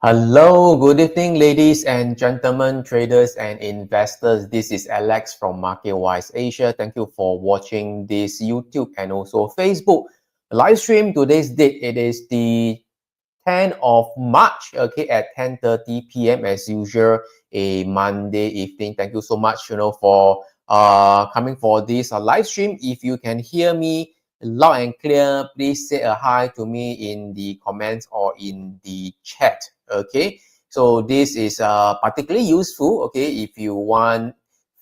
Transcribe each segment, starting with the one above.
Hello, good evening, ladies and gentlemen, traders and investors. This is Alex from MarketWise Asia. Thank you for watching this YouTube and also Facebook live stream. Today's date, it is the 10th of March, okay, at 10:30 p.m. as usual, a Monday evening. Thank you so much, for coming for this live stream. If you can hear me loud and clear, please say a hi to me in the comments or in the chat. Okay, so this is particularly useful, okay, if you want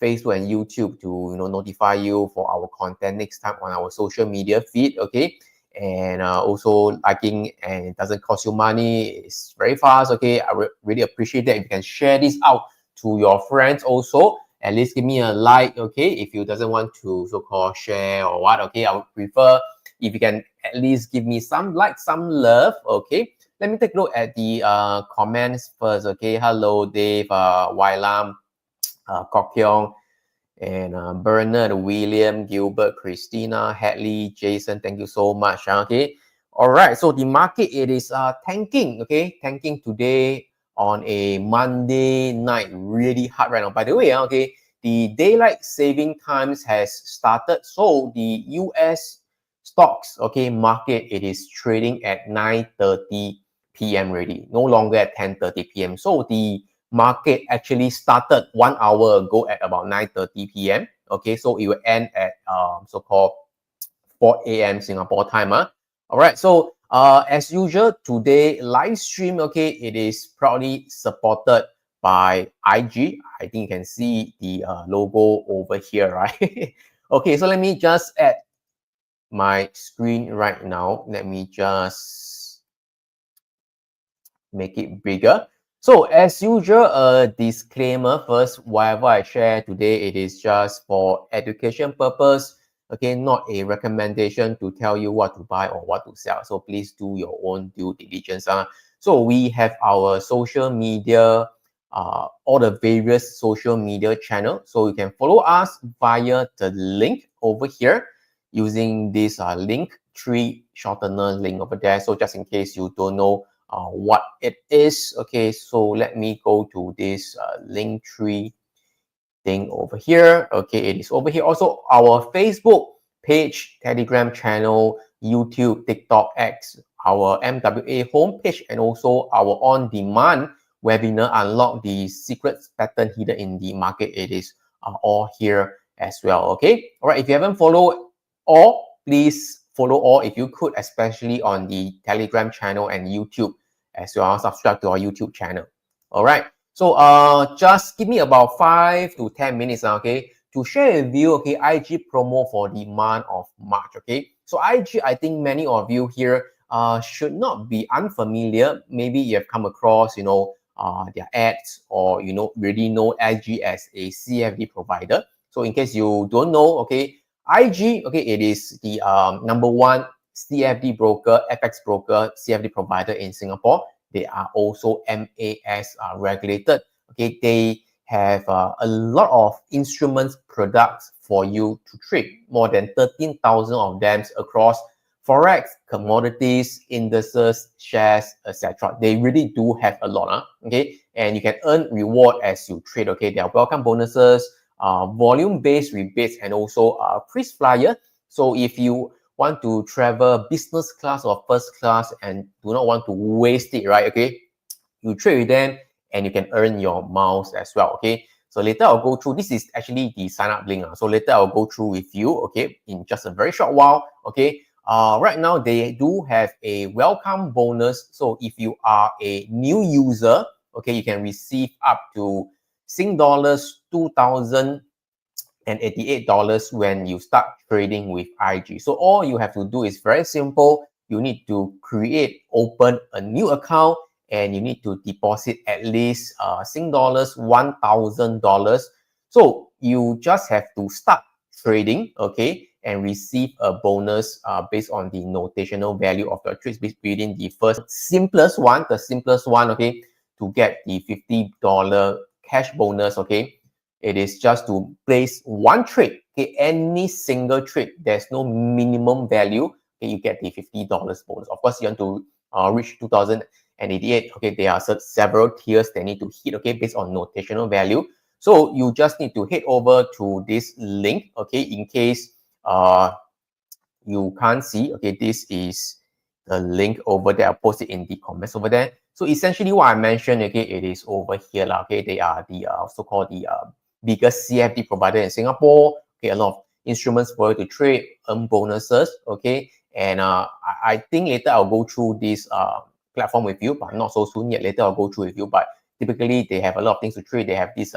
Facebook and YouTube to notify you for our content next time on our social media feed. Okay, and also liking, and it doesn't cost you money, it's very fast. Okay, I really appreciate that if you can share this out to your friends also. At least give me a like, okay, if you doesn't want to so-called share or what. Okay, I would prefer if you can at least give me some like, some love. Okay, let me take a look at the comments first. Okay, hello Dave, Wailam, Kok Kyong, and Bernard, William, Gilbert, Christina, Hadley, Jason, thank you so much. Okay, all right, so the market, it is tanking. Okay, tanking today on a Monday night, really hard right now. By the way, okay, the daylight saving times has started, so the US stocks, okay, market, it is trading at 9:30 p.m. already, no longer at 10:30 p.m. So the market actually started 1 hour ago at about 9:30 p.m. Okay, so it will end at so-called 4 a.m. Singapore time. All right, so as usual, today live stream, okay, it is proudly supported by IG. I think you can see the logo over here, right? Okay, so let me just add my screen right now. Let me just make it bigger. So as usual, a disclaimer first, whatever I share today, it is just for education purpose. Okay, not a recommendation to tell you what to buy or what to sell. So please do your own due diligence. So we have our social media, all the various social media channels. So you can follow us via the link over here using this link tree shortener link over there. So just in case you don't know what it is. Okay, so let me go to this link tree thing over here. Okay, it is over here. Also, our Facebook page, Telegram channel, YouTube, TikTok, X, our MWA homepage, and also our on-demand webinar, Unlock the Secrets Pattern Hidden in the Market. It is all here as well. Okay, all right, if you haven't followed all, please follow all if you could, especially on the Telegram channel and YouTube as well. Subscribe to our YouTube channel. All right, so just give me about 5 to 10 minutes, okay, to share with you, okay, IG promo for the month of March. Okay, so IG, I think many of you here should not be unfamiliar. Maybe you have come across their ads, or really know IG as a CFD provider. So in case you don't know, okay, IG, okay, it is the number one CFD broker, FX broker, CFD provider in Singapore. They are also MAS regulated. Okay, they have a lot of instruments, products for you to trade. More than 13,000 of them across forex, commodities, indices, shares, etc. They really do have a lot. Okay, and you can earn reward as you trade. Okay, there are welcome bonuses, volume-based rebates, and also KrisFlyer. So if you want to travel business class or first class and do not want to waste it, right? Okay, you trade with them and you can earn your miles as well. Okay, so later I'll go through. This is actually the sign up link. So later I'll go through with you, okay, in just a very short while. Okay, right now they do have a welcome bonus. So if you are a new user, okay, you can receive up to Sing dollars 2,088 when you start trading with IG. So all you have to do is very simple. You need to open a new account, and you need to deposit at least Sing dollars 1,000. So you just have to start trading, okay, and receive a bonus based on the notational value of your trades within the simplest one, okay, to get the $50 cash bonus. Okay, it is just to place one trade. Okay, any single trade. There's no minimum value. Okay, you get the $50 bonus. Of course, you want to reach 2,000 188. Okay, there are several tiers they need to hit, okay, based on notational value. So you just need to head over to this link, okay, in case you can't see. Okay, this is the link over there. I'll post it in the comments over there. So essentially what I mentioned, okay, it is over here. Okay, they are the so-called the biggest CFD provider in Singapore. Okay, a lot of instruments for you to trade, earn bonuses. Okay, and I think later I'll go through this platform with you, but not so soon yet. Later I'll go through with you. But typically they have a lot of things to trade. They have this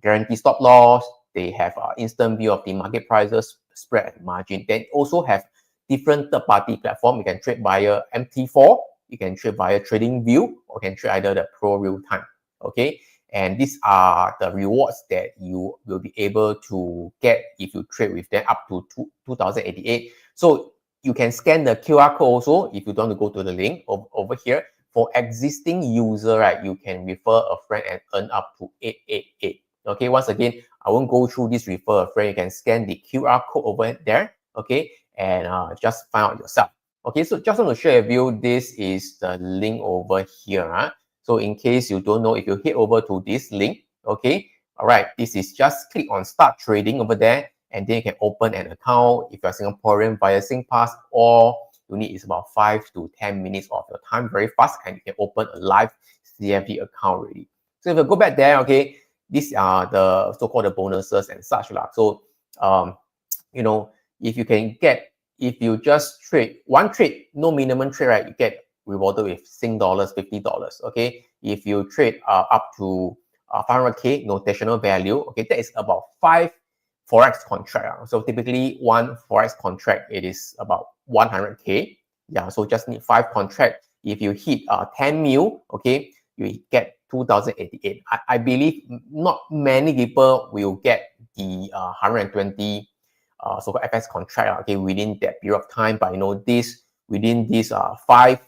guarantee stop loss. They have instant view of the market prices, spread, and margin. They also have different third-party platform. You can trade via MT4, you can trade via TradingView, or you can trade either the Pro Real Time. Okay, and these are the rewards that you will be able to get if you trade with them up to 2088. So you can scan the QR code also if you don't want to go to the link over here. For existing user, right, you can refer a friend and earn up to 888. Okay, once again, I won't go through this refer a friend. You can scan the QR code over there, okay, and just find out yourself. Okay, so just want to share with you, this is the link over here. So in case you don't know, if you head over to this link, okay, all right, this is just click on start trading over there, and then you can open an account. If you're Singaporean via SingPass, all you need is about 5 to 10 minutes of your time, very fast, and you can open a live CFD account already. So if you go back there, okay, these are the so-called the bonuses and such lah. So you know, if you can get, if you just trade one trade, no minimum trade, right, you get rewarded with Sing dollars, $50. Okay, if you trade up to 500k notational value, okay, that is about 5 forex contract. So typically one forex contract, it is about 100k. Yeah, so just need 5 contract. If you hit 10 mil, okay, you get 2088. I believe not many people will get the 120 so-called FX contract, okay, within that period of time. But you know, this within this 5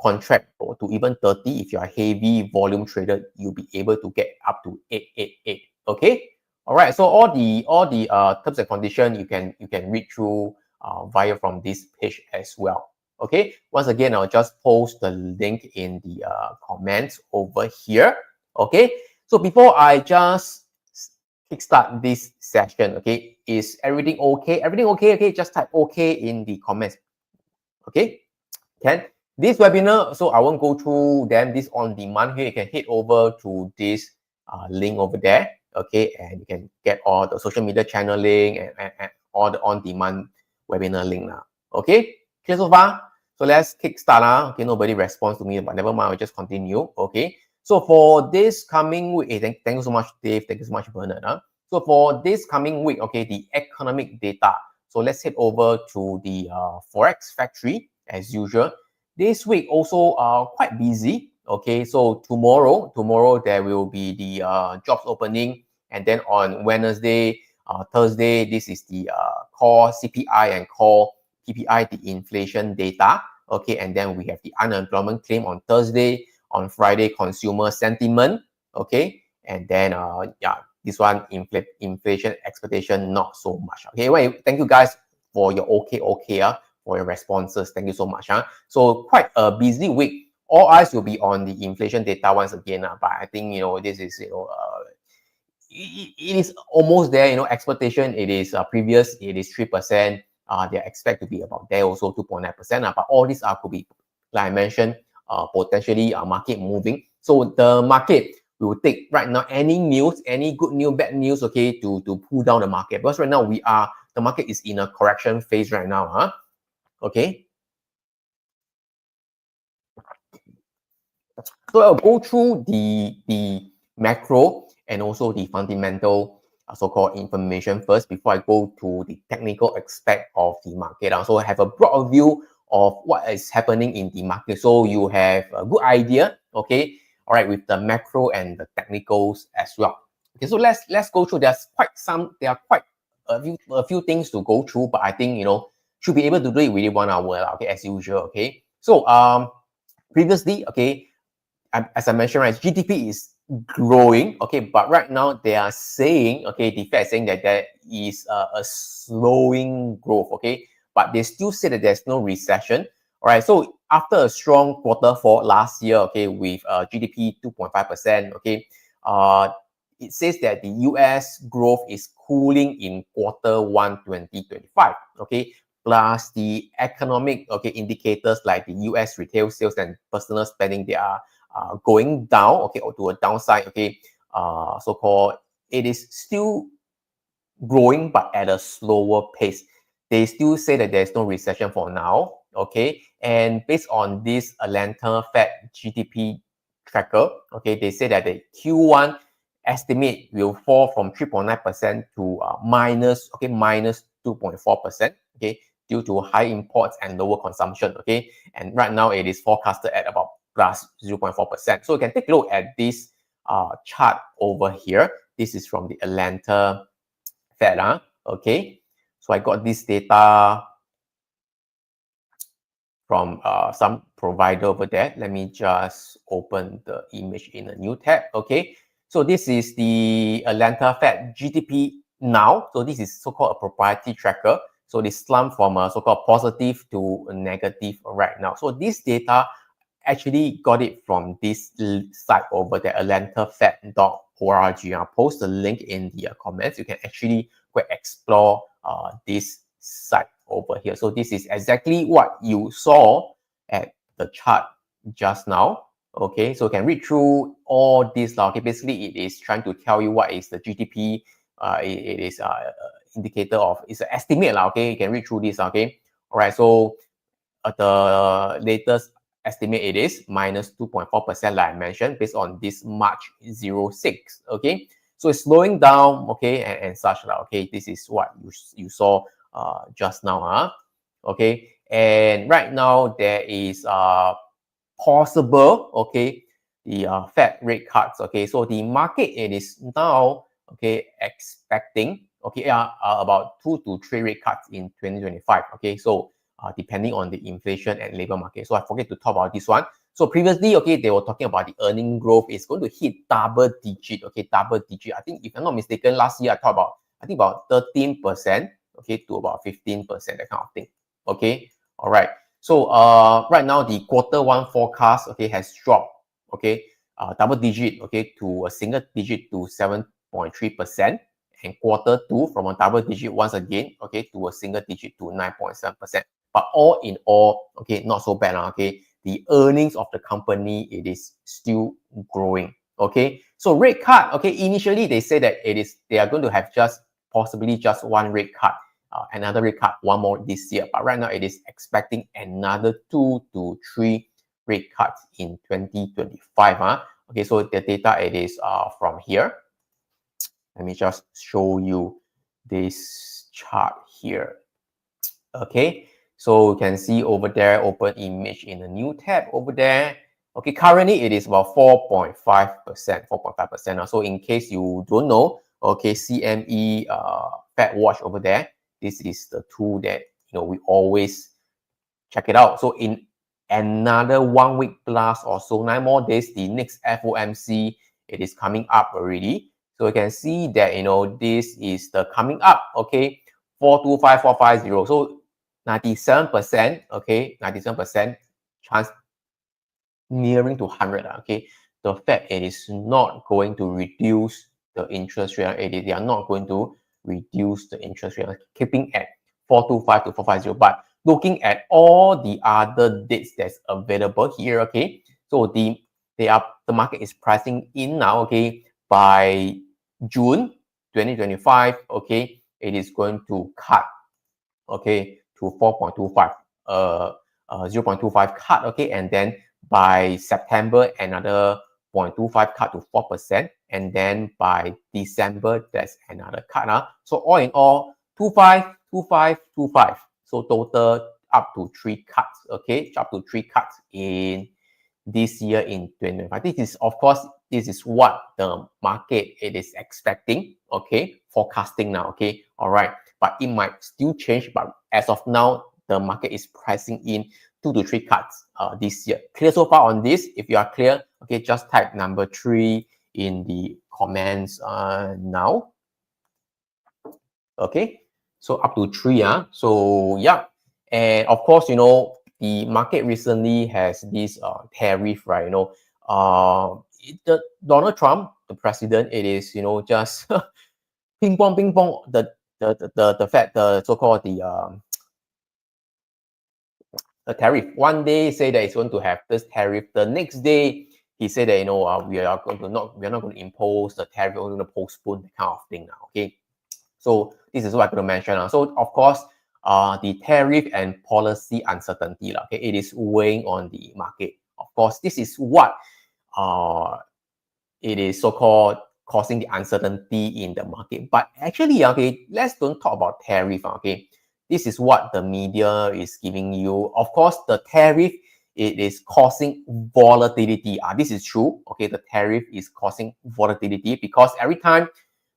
contract or to even 30, if you are heavy volume trader, you'll be able to get up to 888. Okay, all right. So all the terms and conditions you can read through via from this page as well. Okay, once again, I'll just post the link in the comments over here. Okay, so before I just kickstart this session, okay, is everything okay? Everything okay? Okay, just type okay in the comments. Okay, can this webinar, so I won't go through them. This on demand here, you can head over to this link over there. Okay, and you can get all the social media channel link and all the on-demand webinar link now. Okay, clear so far? So let's kickstart. Okay, nobody responds to me, but never mind, I'll just continue. Okay, so for this coming week, thank you so much, Dave. Thank you so much, Bernard. So for this coming week, okay, the economic data. So let's head over to the Forex Factory as usual. This week also quite busy. Okay, so tomorrow there will be the jobs opening, and then on Wednesday, Thursday, this is the core CPI and core PPI, the inflation data. Okay, and then we have the unemployment claim on Thursday. On Friday, consumer sentiment. Okay, and then yeah, this one inflation expectation not so much. Okay, well, thank you guys for your okay for your responses. Thank you so much. So quite a busy week. All eyes will be on the inflation data once again. But I think, you know, this is, you know, it is almost there. You know, expectation, it is previous, it is 3%. They expect to be about there also 2.9%. But all these could be, like I mentioned, potentially market moving. So the market will take right now any news, any good news, bad news, okay, to pull down the market. Because right now the market is in a correction phase right now. Okay. So I'll go through the macro and also the fundamental so-called information first before I go to the technical aspect of the market. So I have a broad view of what is happening in the market. So you have a good idea, okay, all right, with the macro and the technicals as well. Okay, so let's go through. There are quite a few things to go through, but I think, you know, should be able to do it within 1 hour, okay, as usual. Okay, so previously, okay, as I mentioned, right, GDP is growing, okay, but right now they are saying, okay, the Fed is saying that there is a slowing growth, okay, but they still say that there's no recession. All right, so after a strong Q4 last year, okay, with GDP 2.5%, okay, it says that the US growth is cooling in Q1 2025, okay, plus the economic, okay, indicators like the US retail sales and personal spending, they are going down, okay, or to a downside, okay, so-called, it is still growing but at a slower pace. They still say that there's no recession for now, okay? And based on this Atlanta Fed GDP tracker, okay, they say that the Q1 estimate will fall from 3.9% to minus 2.4%, okay, due to high imports and lower consumption, okay? And right now it is forecasted at about plus 0.4%. So you can take a look at this chart over here. This is from the Atlanta Fed, okay. So I got this data from some provider over there. Let me just open the image in a new tab, okay. So this is the Atlanta Fed GDP now. So this is so-called a proprietary tracker. So this slump from a so-called positive to a negative right now. So this data actually got it from this site over there, atlantafed.org. I'll post the link in the comments. You can actually go explore this site over here. So this is exactly what you saw at the chart just now. Okay, so you can read through all this. Okay, basically it is trying to tell you what is the GDP. It is indicator of, it's an estimate. Okay, you can read through this. Okay, all right. So the latest estimate it is minus 2.4%, like I mentioned, based on this March 06. Okay, so it's slowing down, okay, and such. Okay, this is what you saw just now. Okay, and right now there is possible, okay, the Fed rate cuts. Okay, so the market it is now, okay, expecting, okay, about 2 to 3 rate cuts in 2025. Okay, so depending on the inflation and labor market. So I forget to talk about this one. So previously, okay, they were talking about the earning growth is going to hit double digit. Okay, double digit. I think if I'm not mistaken, last year I talked about, I think about 13%, okay, to about 15%, that kind of thing. Okay, all right. So right now the Q1 forecast, okay, has dropped, okay, double digit, okay, to a single digit to 7.3%. And Q2 from a double digit once again, okay, to a single digit to 9.7%. But all in all, okay, not so bad, okay. The earnings of the company, it is still growing, okay. So rate cut, okay, initially they say that they are going to have possibly just one rate cut, another rate cut, one more this year. But right now it is expecting another 2 to 3 rate cuts in 2025. Okay, so the data it is from here. Let me just show you this chart here. Okay, so you can see over there, open image in a new tab over there. Okay, currently it is about 4.5%, 4.5%. So in case you don't know, okay, CME Fed Watch over there, this is the tool that we always check it out. So in another 1 week plus or so, 9 more days, the next FOMC, it is coming up already. So you can see that this is the coming up, okay, 425450. So 97%, okay, 97% chance nearing to 100. Okay, the Fed it is not going to reduce the interest rate. They are not going to reduce the interest rate, keeping at 425 to 450. But looking at all the other dates that's available here, okay, so the market is pricing in now, okay, by June 2025, okay, it is going to cut, okay, to 4.25, 0.25 cut, okay, and then by September another 0.25 cut to 4%, and then by December that's another cut. So all in all, 25, 25, 25. So total up to 3 cuts, okay, up to 3 cuts in this year in 2025. This is, of course, this is what the market it is expecting, okay, forecasting now, okay, all right. But it might still change. But as of now, the market is pricing in 2 to 3 cuts this year. Clear so far on this? If you are clear, okay, just type number 3 in the comments now. Okay, so up to 3. So yeah, and of course, the market recently has this tariff, right? Donald Trump, the president, it is just ping pong. The Fed, the so-called the tariff. One day say that it's going to have this tariff. The next day he said that we're not going to impose the tariff. We're going to postpone the kind of thing now. Okay, so this is what I'm going to mention. So of course, the tariff and policy uncertainty, okay, it is weighing on the market. Of course, this is what it is so-called causing the uncertainty in the market. But actually, okay, let's don't talk about tariff. Okay, this is what the media is giving you. Of course, the tariff, it is causing volatility. This is true. Okay, the tariff is causing volatility because every time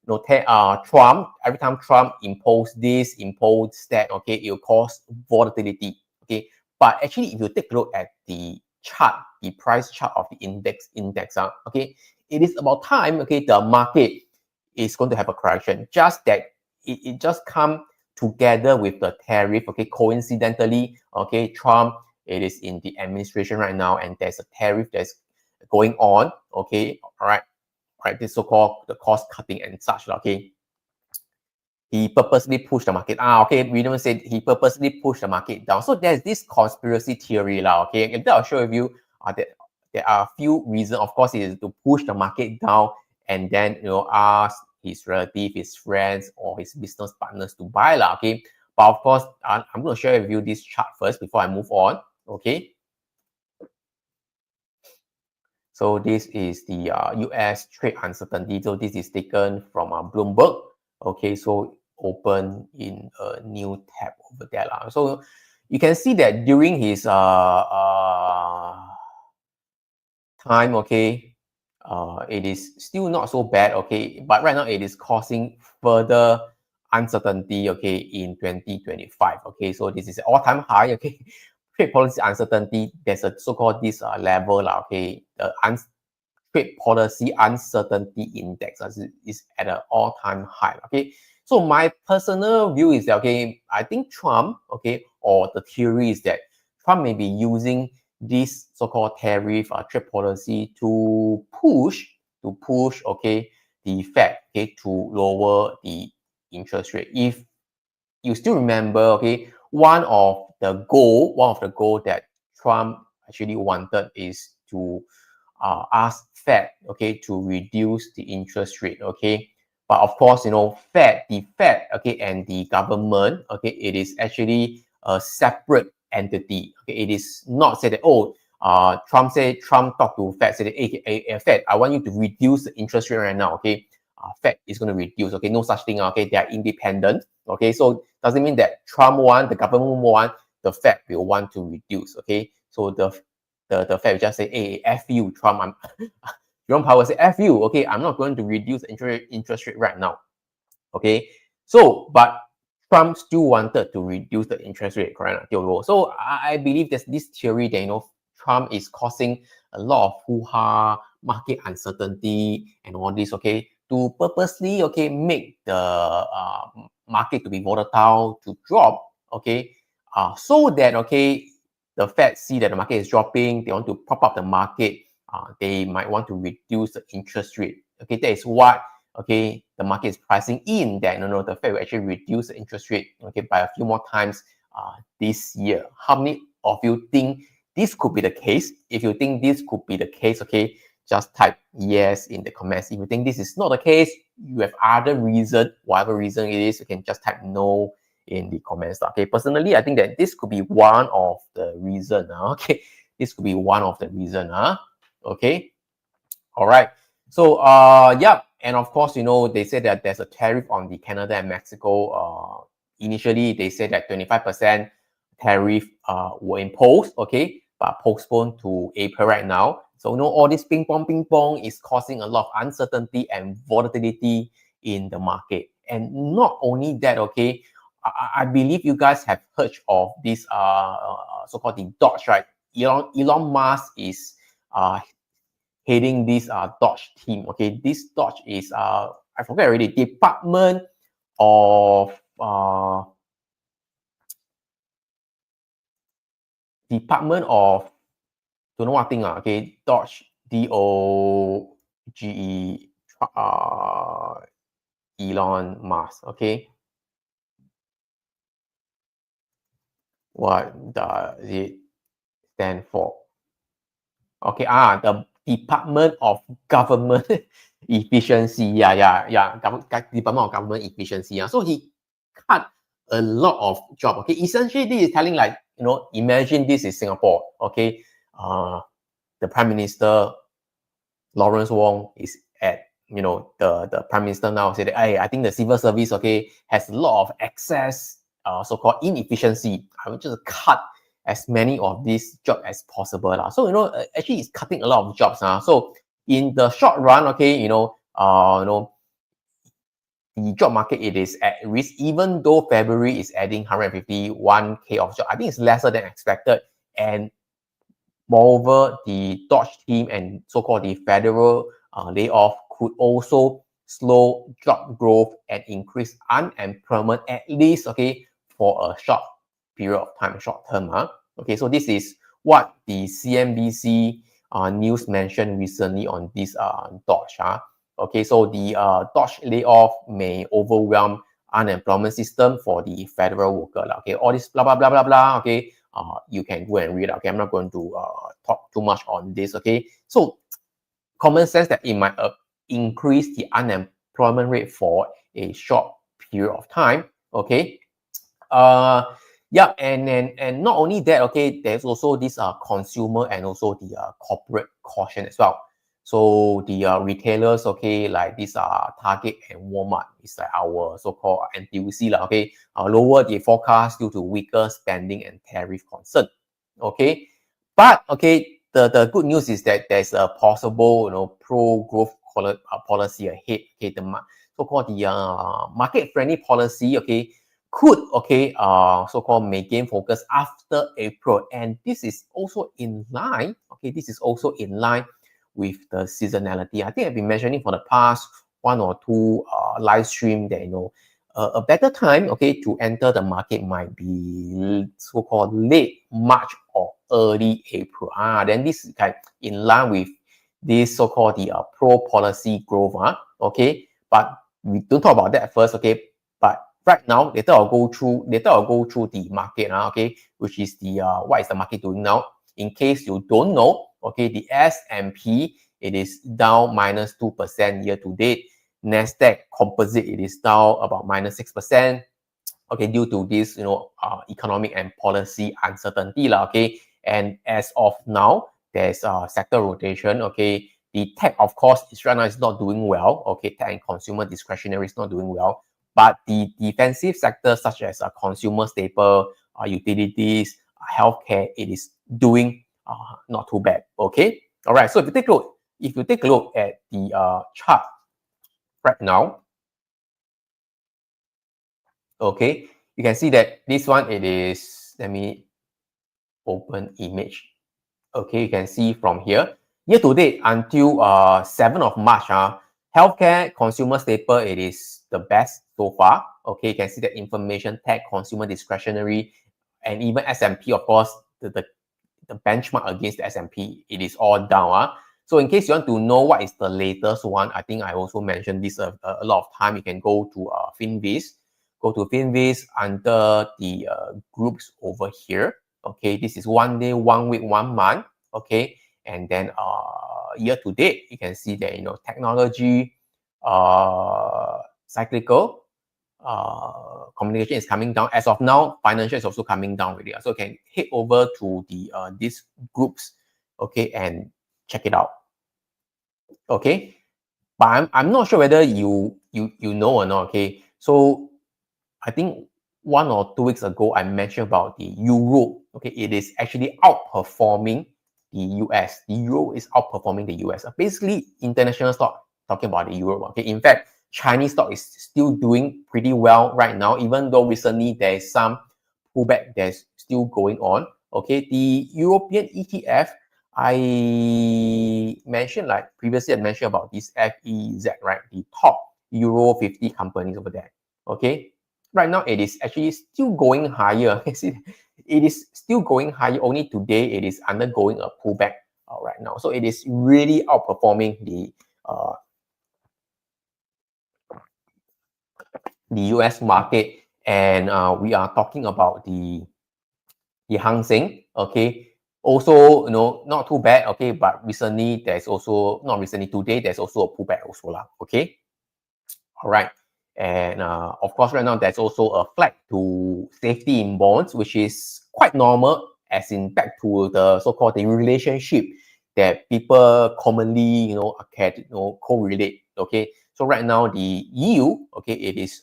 every time Trump impose that, okay, it will cause volatility. Okay, but actually, if you take a look at the chart, the price chart of the index, okay, it is about time, okay, the market is going to have a correction. Just that it just come together with the tariff, okay, coincidentally, okay, Trump, it is in the administration right now, and there's a tariff that's going on, okay, all right, this so-called the cost cutting and such, okay. He purposely pushed the market. Okay, we don't say he purposely pushed the market down. So there's this conspiracy theory, okay. And I'll show you that there are a few reasons. Of course, it is to push the market down and then ask his relative, his friends, or his business partners to buy, okay. But of course, I'm going to share with you this chart first before I move on, okay. So this is the US trade uncertainty. So this is taken from Bloomberg. Okay, so open in a new tab over there. So you can see that during his time, okay, it is still not so bad, okay, but right now it is causing further uncertainty, okay, in 2025. Okay, so this is all-time high, okay. Trade policy uncertainty, there's a so-called this level, okay, the trade policy uncertainty index is at an all-time high, okay. So my personal view is that, okay, I think Trump, okay, or the theory is that Trump may be using this so-called tariff trade policy to push, okay, the Fed, okay, to lower the interest rate. If you still remember, okay, one of the goal that Trump actually wanted is to ask Fed, okay, to reduce the interest rate, okay. But of course, the Fed, okay, and the government, okay, it is actually a separate entity. Okay, it is not said that, Trump talked to Fed, said, hey, Fed, I want you to reduce the interest rate right now, okay. Fed is going to reduce, okay, no such thing, okay, they are independent, okay. So doesn't mean that Trump want, the government want, the Fed will want to reduce, okay. So the Fed will just say, hey, F you, Trump, Jerome Powell say, F you, okay, I'm not going to reduce interest rate right now, okay. So, but Trump still wanted to reduce the interest rate, correct? So I believe there's this theory that, Trump is causing a lot of hoo-ha, market uncertainty and all this, okay, to purposely, okay, make the market to be volatile, to drop, okay, so that, okay, the Fed see that the market is dropping, they want to prop up the market, they might want to reduce the interest rate. Okay, that is what, okay, the market is pricing in that the Fed will actually reduce the interest rate, okay, by a few more times this year. How many of you think this could be the case? If you think this could be the case, okay, just type yes in the comments. If you think this is not the case, you have other reason, whatever reason it is, you can just type no in the comments. Okay, personally, I think that this could be one of the reason. Okay, this could be one of the reason. Okay, all right. So yeah, and of course, they said that there's a tariff on the Canada and Mexico. Initially, they said that 25% tariff were imposed, okay, but postponed to April right now. So all this ping pong is causing a lot of uncertainty and volatility in the market. And not only that, okay, I believe you guys have heard of this so-called the Dodge, right? Elon Musk is heading this Dodge team. Okay, this Dodge is I forget already, Department of Department of don't know what thing, okay, Doge, DOGE, Elon Musk, okay. What does it stand for? Okay, the Department of Government Efficiency. Yeah. Department of Government Efficiency. So he cut a lot of job. Okay, essentially this is telling like, imagine this is Singapore. Okay, the Prime Minister Lawrence Wong is at the Prime Minister now said that, hey, I think the civil service, okay, has a lot of excess so-called inefficiency. I will just cut as many of these jobs as possible. So actually it's cutting a lot of jobs. So in the short run, okay, the job market, it is at risk, even though February is adding 151K of jobs. I think it's lesser than expected. And moreover, the Dodge team and so-called the federal layoff could also slow job growth and increase unemployment, at least, okay, for a short period of time, short term. Okay, so this is what the CNBC news mentioned recently on this Dodge. Okay, so the Dodge layoff may overwhelm unemployment system for the federal worker. Okay, all this blah, blah, blah, blah, blah. Okay, you can go and read. Okay, I'm not going to talk too much on this. Okay, so common sense that it might increase the unemployment rate for a short period of time. Okay, yeah, and not only that, okay, there's also this consumer and also the corporate caution as well. So the retailers, okay, like these Target and Walmart, is like our so-called NTUC, okay, lower the forecast due to weaker spending and tariff concern. Okay, but okay, the good news is that there's a possible pro-growth policy ahead. Okay, the so-called the market-friendly policy, okay, could so-called may gain focus after April, and this is also in line. Okay, this is also in line with the seasonality. I think I've been mentioning for the past one or two live stream that a better time, okay, to enter the market might be so-called late March or early April. Then this is kind of in line with this so-called the pro policy growth. Okay, but we don't talk about that first. Okay, but right now later I'll go through the market. Okay, which is the what is the market doing now? In case you don't know, okay, the S&P, it is down -2% year to date. Nasdaq Composite, it is down about -6%. Okay, due to this economic and policy uncertainty okay. And as of now, there's sector rotation. Okay, the tech, of course, right now is not doing well. Okay, tech and consumer discretionary is not doing well, but the defensive sectors such as consumer staple, utilities, healthcare, it is doing not too bad. Okay, all right. So if you take a look at the chart right now, okay, you can see that this one, it is, let me open image. Okay, you can see from here, year to date until 7th of March, healthcare, consumer staple, it is the best so far. Okay, you can see that information tech, consumer discretionary, and even S&P, of course, the benchmark against the S&P, it is all down. So in case you want to know what is the latest one, I think I also mentioned this a lot of time. You can go to Finviz. Go to Finviz under the groups over here. Okay, this is 1 day, 1 week, 1 month. Okay, and then year to date, you can see that technology, cyclical, communication is coming down. As of now, financial is also coming down already. So you can head over to the these groups, okay, and check it out. Okay, but I'm not sure whether you know or not. Okay, so I think 1 or 2 weeks ago I mentioned about the euro. Okay, it is actually outperforming the US. The euro is outperforming the US. Basically, international stock talking about the euro. Okay, in fact, Chinese stock is still doing pretty well right now, even though recently there is some pullback that's still going on. Okay, the European ETF, I mentioned, like previously I mentioned about this FEZ, right? The top Euro 50 companies over there. Okay, right now it is actually still going higher. See, it is still going higher. Only today it is undergoing a pullback right now. So it is really outperforming the US market, and we are talking about the Hang Seng. Okay, also not too bad. Okay, but recently there's also not recently today there's also a pullback also lah. Okay, all right. And of course, right now there's also a flight to safety in bonds, which is quite normal, as in back to the so-called the relationship that people commonly, can correlate. Okay, so right now the EU, okay, it is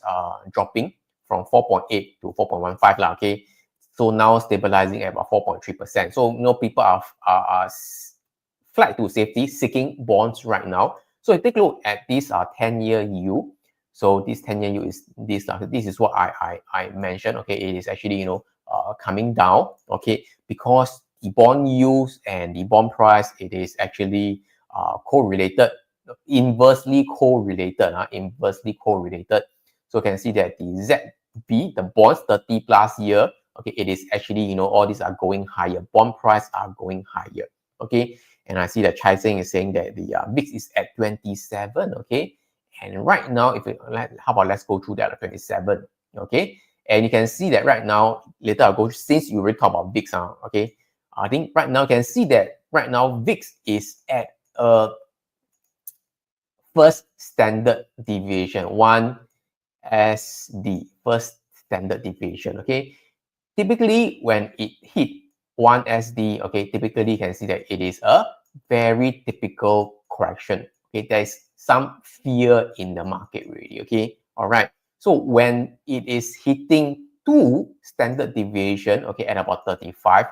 dropping from 4.8 to 4.15 lah. Okay, so now stabilizing at about 4.3%. So people are flight to safety seeking bonds right now. So take a look at this 10-year yield. So this 10-year yield is this is what I mentioned. Okay, it is actually coming down. Okay, because the bond yields and the bond price, it is actually correlated, inversely correlated. Inversely correlated. So you can see that the ZB, the bonds 30 plus year, okay, it is actually all these are going higher. Bond price are going higher. Okay, and I see that Chai Seng is saying that the VIX is at 27. Okay. And right now, how about let's go through that 27, okay? And you can see that right now, later I'll go, since you already talked about VIX, okay? I think right now you can see that right now VIX is at first standard deviation, 1SD, first standard deviation, okay? Typically, when it hit 1SD, okay, typically you can see that it is a very typical correction. Okay, there is some fear in the market really. Okay, all right. So when it is hitting 2 standard deviation, okay, at about 35,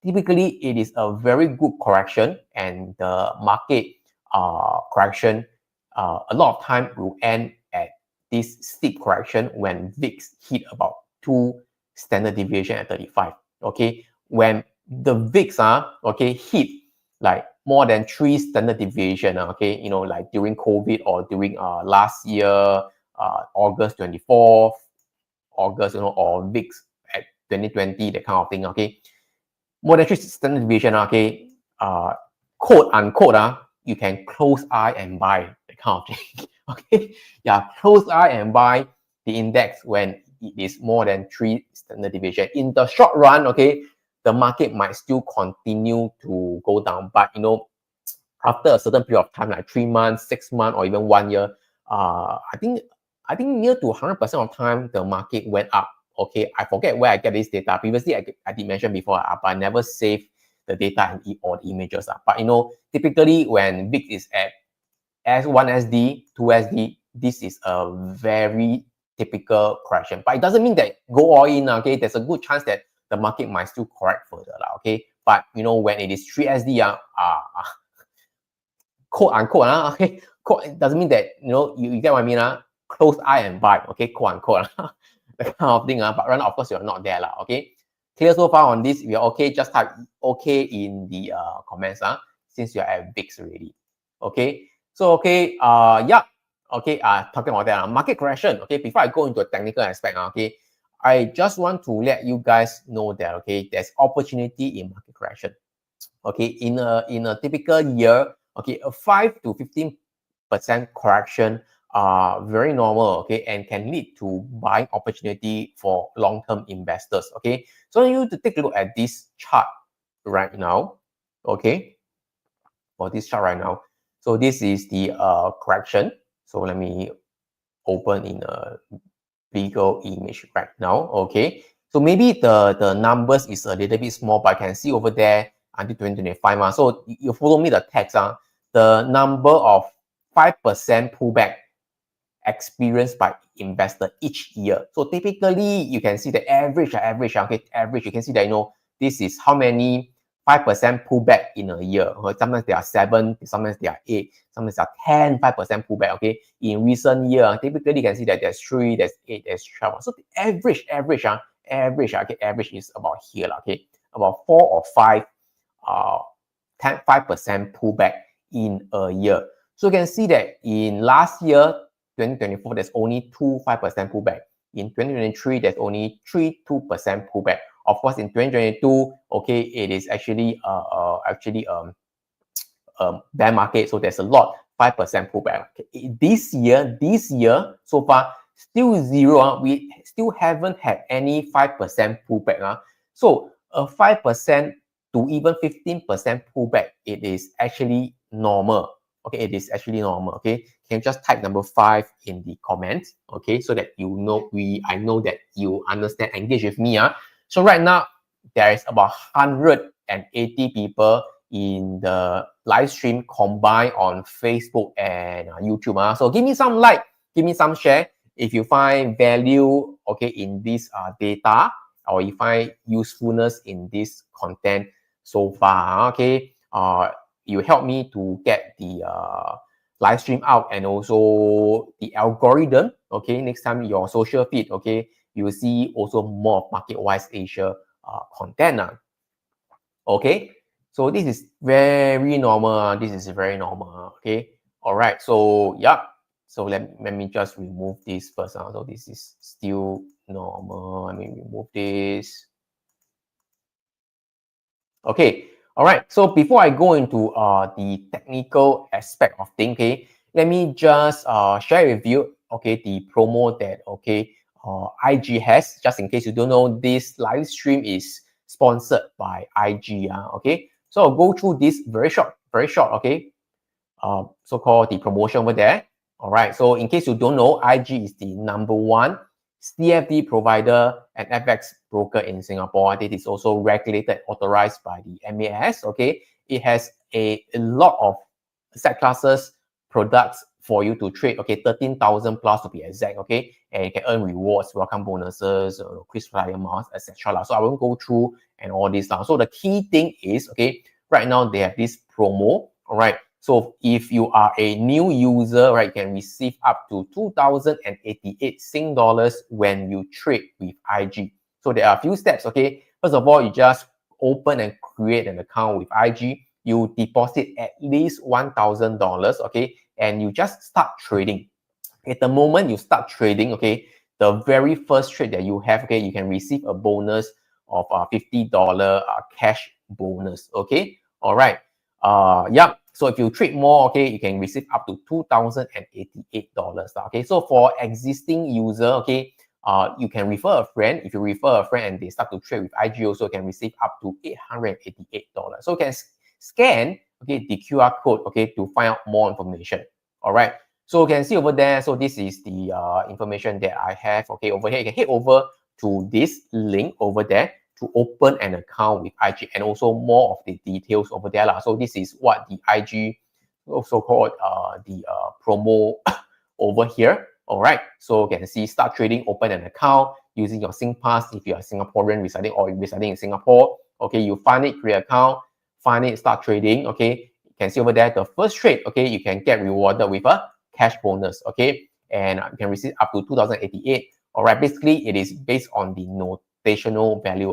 typically it is a very good correction, and the market correction a lot of time will end at this steep correction when VIX hit about 2 standard deviation at 35. Okay, when the VIX okay, hit like more than 3 standard deviation, okay, like during COVID or during last year, August 24th, August, or VIX at 2020, that kind of thing, okay, more than 3 standard deviation, okay, quote unquote, you can close eye and buy, that kind of thing. Okay, yeah, close eye and buy the index when it is more than 3 standard deviation. In the short run, okay, the market might still continue to go down, but after a certain period of time, like 3 months, 6 months, or even 1 year, I think near to 100% of time the market went up. Okay, I forget where I get this data. Previously, I did mention before, but I never saved the data or the images. But typically when VIX is at S1SD, 2SD, this is a very typical correction. But it doesn't mean that go all in. Okay, there's a good chance that the market might still correct further. Okay, but when it is 3SD, quote unquote, okay, quote, it doesn't mean that you get what I mean, close eye and buy, okay, quote unquote, that kind of thing, but right now, of course, you're not there, okay. Clear so far on this? If you're okay, just type okay in the comments, since you're at VIX already. Okay, so okay, yeah, okay, talking about that, market correction. Okay, before I go into a technical aspect, okay, I just want to let you guys know that, okay, there's opportunity in market correction. Okay, in a typical year, okay, a 5 to 15% correction are very normal, okay, and can lead to buying opportunity for long-term investors. Okay, so you need to take a look at this chart right now. Okay, for this chart right now. So this is the correction. So let me open in a bigger image right now. Okay, so maybe the numbers is a little bit small, but I can see over there until 2025. So you follow me the text. The number of 5% pullback experienced by investor each year. So typically you can see the average, okay, average, you can see that this is how many 5% pullback in a year. Sometimes there are 7, sometimes there are 8, sometimes there are 5% pullback. Okay, in recent year, typically you can see that there's 3, there's 8, there's 12. So the average, okay, average is about here, okay, about 4 or 5, 5% pullback in a year. So you can see that in last year, 2024, there's only 2 5% pullback. In 2023, there's only 3 2% pullback. Of course, in 2022, okay, it is actually bear market, so there's a lot 5% pullback. Okay. This year so far still zero. We still haven't had any 5% pullback. So a 5% to even 15% pullback, it is actually normal. Okay, it is actually normal. Okay, can you just type number 5 in the comments? Okay, so that you know I know that you understand, engage with me. So right now there is about 180 people in the live stream combined on Facebook and YouTube. So give me some like, give me some share if you find value, okay, in this data, or you find usefulness in this content so far. Okay, you help me to get the live stream out, and also the algorithm. Okay, next time your social feed, okay, you will see also more of Market Wise Asia content. Okay, so this is very normal. This is very normal. Okay, all right. So yeah, so let me just remove this first. So this is still normal. Let me remove this. Okay, all right. So before I go into the technical aspect of things, okay, let me just share with you, okay, the promo that, okay, IG has. Just in case you don't know, this live stream is sponsored by IG. Okay, so I'll go through this very short, okay, so-called the promotion over there. All right, so in case you don't know, IG is the #1 CFD provider and FX broker in Singapore. It is also regulated, authorized by the MAS. Okay, it has a lot of asset classes, products for you to trade. Okay, 13,000 plus to be exact. Okay, and you can earn rewards, welcome bonuses, KrisFlyer miles, etc. So I won't go through and all this now. So the key thing is, okay, right now they have this promo. All right, so if you are a new user, right, you can receive up to 2,088 Sing dollars when you trade with IG. So there are a few steps. Okay, first of all, you just open and create an account with IG. You deposit at least $1,000, okay, and you just start trading. At the moment you start trading, okay, the very first trade that you have, okay, you can receive a bonus of $50 cash bonus. Okay, all right. Yeah. So if you trade more, okay, you can receive up to $2,088. Okay, so for existing user, okay, you can refer a friend. If you refer a friend and they start to trade with IG, also can receive up to $888. So you can scan, okay, the QR code, okay, to find out more information. All right. So you can see over there. So this is the information that I have. Okay, over here you can head over to this link over there to open an account with IG, and also more of the details over there. So this is what the IG also called the promo over here. All right, so you can see start trading, open an account using your SingPass if you are Singaporean residing or residing in Singapore. Okay, you find it, create account, find it, start trading. Okay, you can see over there the first trade. Okay, you can get rewarded with a cash bonus. Okay, and you can receive up to 2,088. All right, basically it is based on the notational value,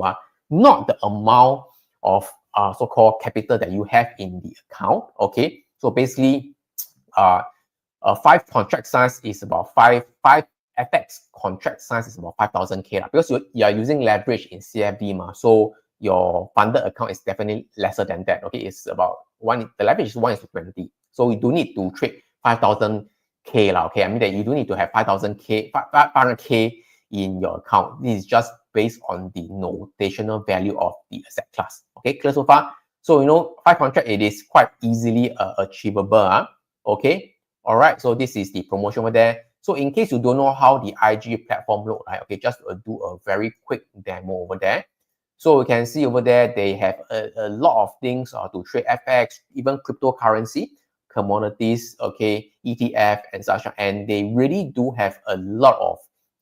not the amount of so-called capital that you have in the account. Okay, so basically 5 contract size is about 5 FX contract size is about 5,000K because you are using leverage in CFD so your funded account is definitely lesser than that. Okay, it's about the leverage is 1:20, so you do need to trade 5,000K okay, I mean that you do need to have 500K in your account. This is just based on the notational value of the asset class. Okay, clear so far? So 5 contract, it is quite easily achievable. Okay, all right, so this is the promotion over there. So in case you don't know how the IG platform look like, okay, just do a very quick demo over there. So you can see over there, they have a lot of things to trade FX, even cryptocurrency, commodities, okay, ETF and such. And they really do have a lot of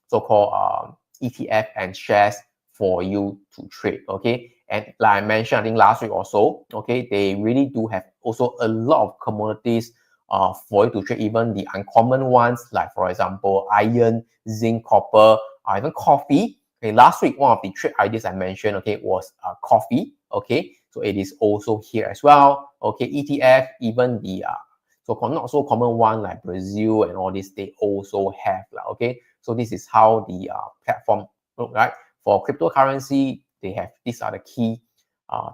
so-called ETF and shares for you to trade, okay? And like I mentioned, I think last week or so, okay, they really do have also a lot of commodities for you to trade, even the uncommon ones, like for example, iron, zinc, copper, even coffee. Okay, last week, one of the trade ideas I mentioned, okay, was coffee. Okay, so it is also here as well. Okay, ETF, even the so-called not so common one like Brazil and all this, they also have. Okay, so this is how the platform look like. For cryptocurrency, they have these are the key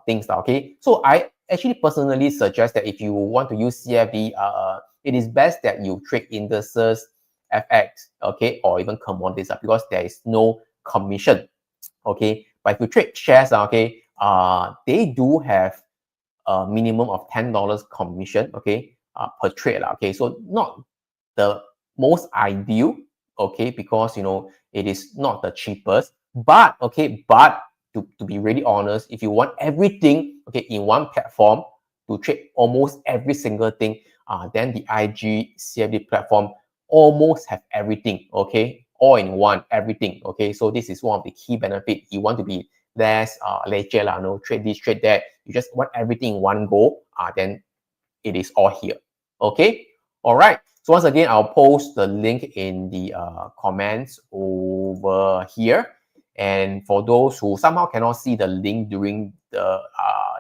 things. Okay, so I actually personally suggest that if you want to use CFD, it is best that you trade indices, FX, okay, or even commodities because there is no commission. Okay, but if you trade shares, okay, they do have a minimum of $10 commission, okay, per trade, okay. So not the most ideal, okay, because it is not the cheapest, but okay, but to be really honest, if you want everything, okay, in one platform to trade almost every single thing, then the IG CFD platform almost have everything, okay, all in one, everything, okay. So this is one of the key benefits. You want to be less ledger, trade this, trade that. You just want everything in one go, then it is all here, okay. All right. So once again, I'll post the link in the comments over here. And for those who somehow cannot see the link during the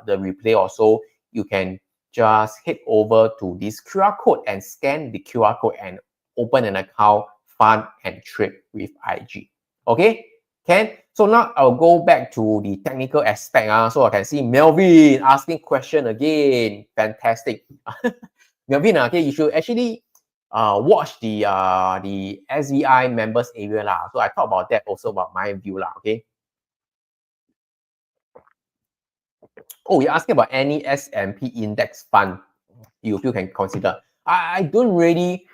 replay or so, you can just head over to this QR code and scan the QR code and open an account, fund and trade with IG. Okay, Ken? So now I'll go back to the technical aspect. So I can see Melvin asking question again. Fantastic. Melvin, okay, you should actually watch the SVI members area lah. So I talk about that also about my view lah. Okay. Oh, you're asking about any S&P index fund you can consider. I don't really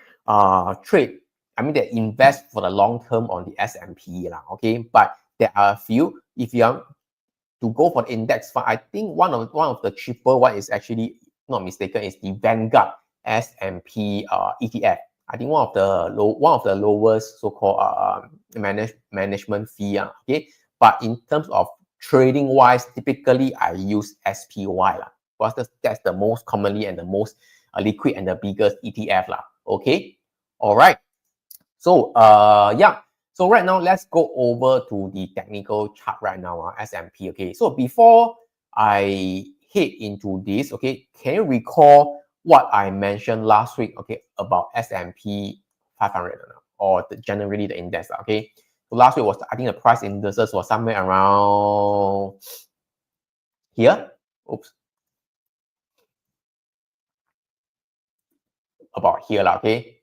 trade. I mean, they invest for the long term on the S&P lah. Okay, but there are a few. If you are to go for the index fund, I think one of the cheaper one is actually not mistaken is the Vanguard S&P ETF. I think one of the lowest so-called management fee. Okay, but in terms of trading wise, typically I use SPY lah, because that's the most commonly and the most liquid and the biggest ETF lah. Okay, all right. So yeah. So right now, let's go over to the technical chart right now, S&P. Okay, so before I head into this, okay, can you recall what I mentioned last week, okay, about S&P 500 or generally the index, okay? So last week was, I think the price indices was somewhere around here. Oops. About here, okay?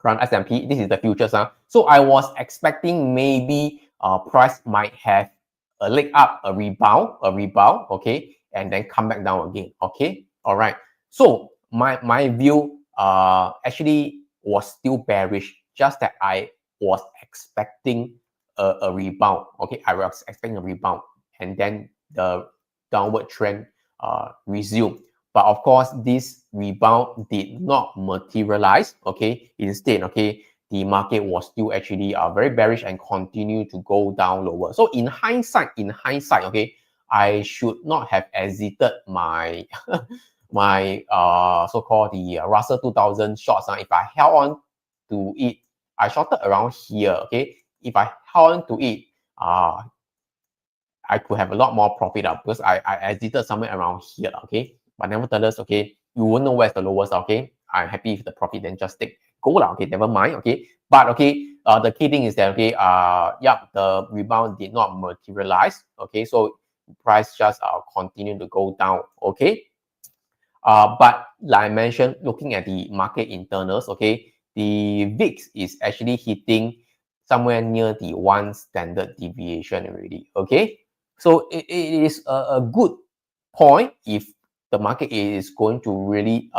Around S&P, this is the futures. So I was expecting maybe price might have a leg up, a rebound, okay, and then come back down again, okay. All right. So my view actually was still bearish, just that I was expecting a rebound, okay. I was expecting a rebound, and then the downward trend resumed. But of course, this rebound did not materialize, okay. Instead, okay, the market was still actually very bearish and continued to go down lower. So in hindsight, okay, I should not have exited my my so-called the Russell 2000 shorts. If I held on to it, I shorted around here, okay. If I held on to it, I could have a lot more profit because I exited somewhere around here, okay. But nevertheless, okay, you won't know where's the lowest, okay. I'm happy with the profit, then just go lah, okay, never mind, okay. But okay, the key thing is that, okay, yeah, the rebound did not materialize, okay. So price just continued to go down, okay. But like I mentioned, looking at the market internals, okay, the VIX is actually hitting somewhere near the 1 standard deviation already, okay. So it is a good point if the market is going to really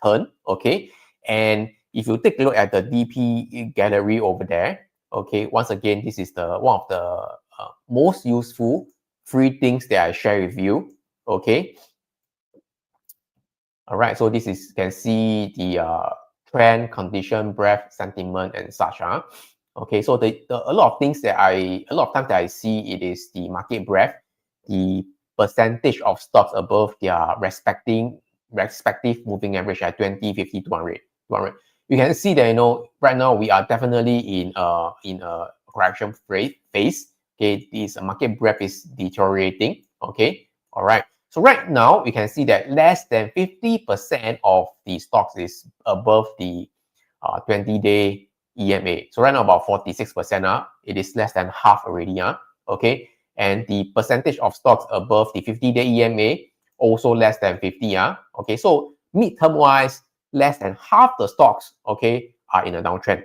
turn, okay. And if you take a look at the DP gallery over there, okay, once again, this is the one of the most useful free things that I share with you, okay. All right, so this is, you can see the trend, condition, breadth, sentiment, and such. Okay, so a lot of times that I see it is the market breadth, the percentage of stocks above their respective moving average at 20, 50, 200. You can see that right now we are definitely in a correction phase. Okay, this market breadth is deteriorating. Okay, all right. So right now, we can see that less than 50% of the stocks is above the 20-day EMA. So right now about 46%, it is less than half already. Okay, and the percentage of stocks above the 50-day EMA also less than 50. Okay, so midterm wise, less than half the stocks, okay, are in a downtrend.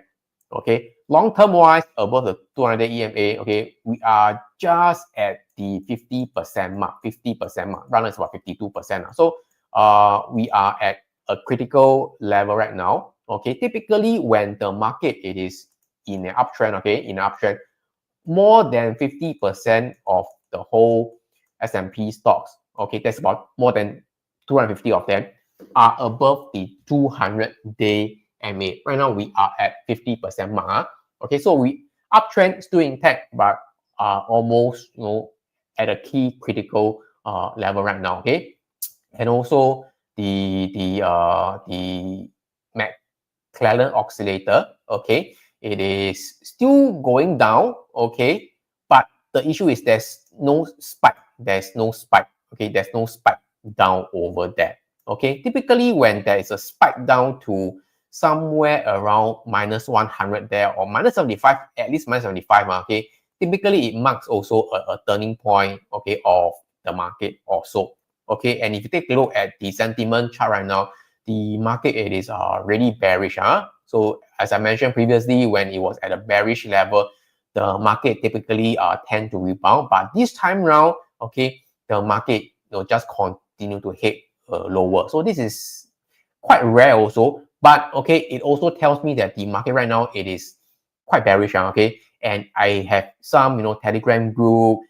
Okay, long term wise, above the 200-day EMA, okay, we are just at the 50% mark. 50% mark. Right now it's about 52%. So we are at a critical level right now. Okay, typically when the market it is in an uptrend, okay, in an uptrend, more than 50% of the whole S&P stocks, okay, that's about more than 250 of them, are above the 200-day MA. Right now, we are at 50% mark. Okay, so we uptrend still intact, but almost at a key critical level right now. Okay, and also the McClellan oscillator. Okay, it is still going down. Okay, but the issue is there's no spike. There's no spike. Okay, there's no spike down over there. Okay, typically when there is a spike down to somewhere around minus 100 there or minus 75, at least minus 75, okay, typically it marks also a turning point, okay, of the market also. Okay, and if you take a look at the sentiment chart right now, the market it is really bearish. So as I mentioned previously, when it was at a bearish level, the market typically tend to rebound. But this time round, okay, the market just continue to head lower. So this is quite rare also. But okay, it also tells me that the market right now it is quite bearish. Okay, and I have some Telegram group,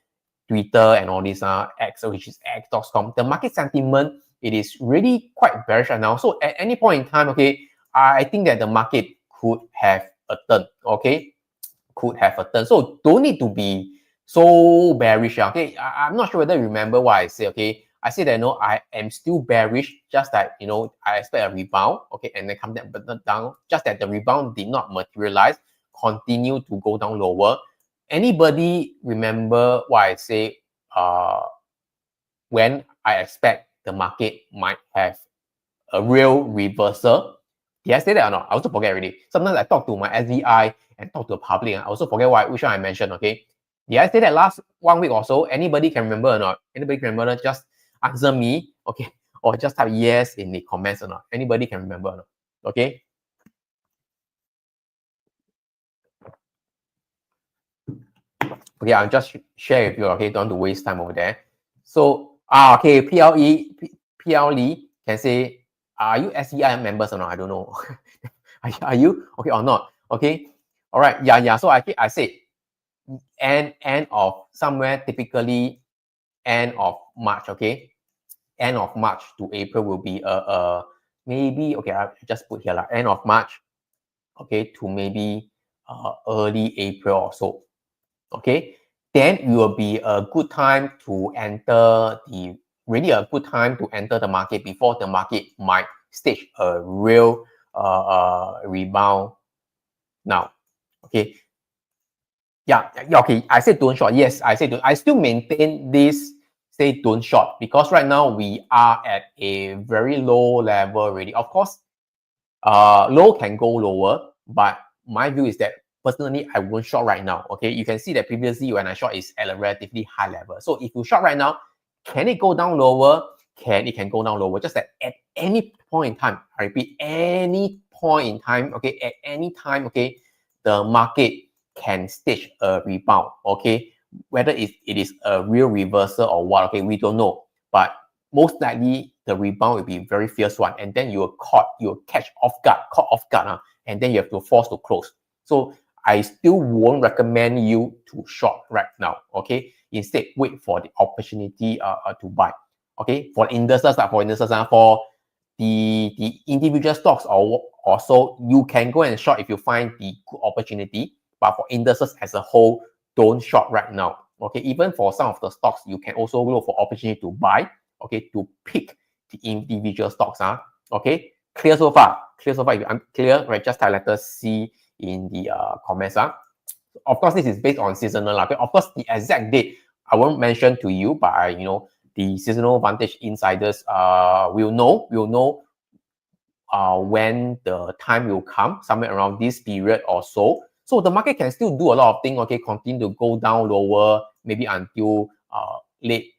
Twitter, and all this X, which is X.com. The market sentiment it is really quite bearish right now. So at any point in time, okay, I think that the market could have a turn. Okay, could have a turn. So don't need to be so bearish. Okay, I'm not sure whether you remember what I say. Okay, I say that I am still bearish, just that I expect a rebound. Okay, and then come down. Just that the rebound did not materialize, continue to go down lower. Anybody remember what I say? When I expect the market might have a real reversal. Did I say that or not? I also forget already. Sometimes I talk to my SVI and talk to the public. I also forget which one I mentioned. Okay. Did I say that last 1 week or so? Anybody can remember or not? Anybody can remember? Just answer me. Okay. Or just type yes in the comments or not. Anybody can remember or not? Okay. Okay, I'll just share with you. Okay, don't want to waste time over there. So, okay, PLE can say, are you SEI members or not? I don't know. Are you okay or not? Okay, all right, yeah. So I say end of somewhere typically end of March. Okay, end of March to April will be maybe okay. I just put here like end of March. Okay, to maybe early April or so. Okay, then it will be a good time to enter really a good time to enter the market before the market might stage a real rebound now. Okay, yeah, okay, I said don't short. Yes, I said I still maintain this say don't short because right now we are at a very low level already. Of course, low can go lower, but my view is that personally, I won't short right now. Okay, you can see that previously when I short is at a relatively high level. So if you short right now, can it go down lower? It can go down lower. Just that at any point in time, I repeat, any point in time, okay, at any time, okay, the market can stage a rebound. Okay, whether it is a real reversal or what, okay, we don't know. But most likely the rebound will be a very fierce one, and then you'll catch off guard, and then you have to force to close. So I still won't recommend you to short right now. Okay, instead wait for the opportunity to buy. Okay, for indices, for the individual stocks or so, you can go and short if you find the good opportunity. But for indices as a whole, don't short right now. Okay, even for some of the stocks, you can also look for opportunity to buy. Okay, to pick the individual stocks. Okay, clear so far? Clear so far? If I'm clear, right? Just type letter C in the comments. Of course, this is based on seasonal. Okay? Of course, the exact date I won't mention to you, but the seasonal vantage insiders will know when the time will come, somewhere around this period or so. So the market can still do a lot of things, okay, continue to go down lower, maybe until late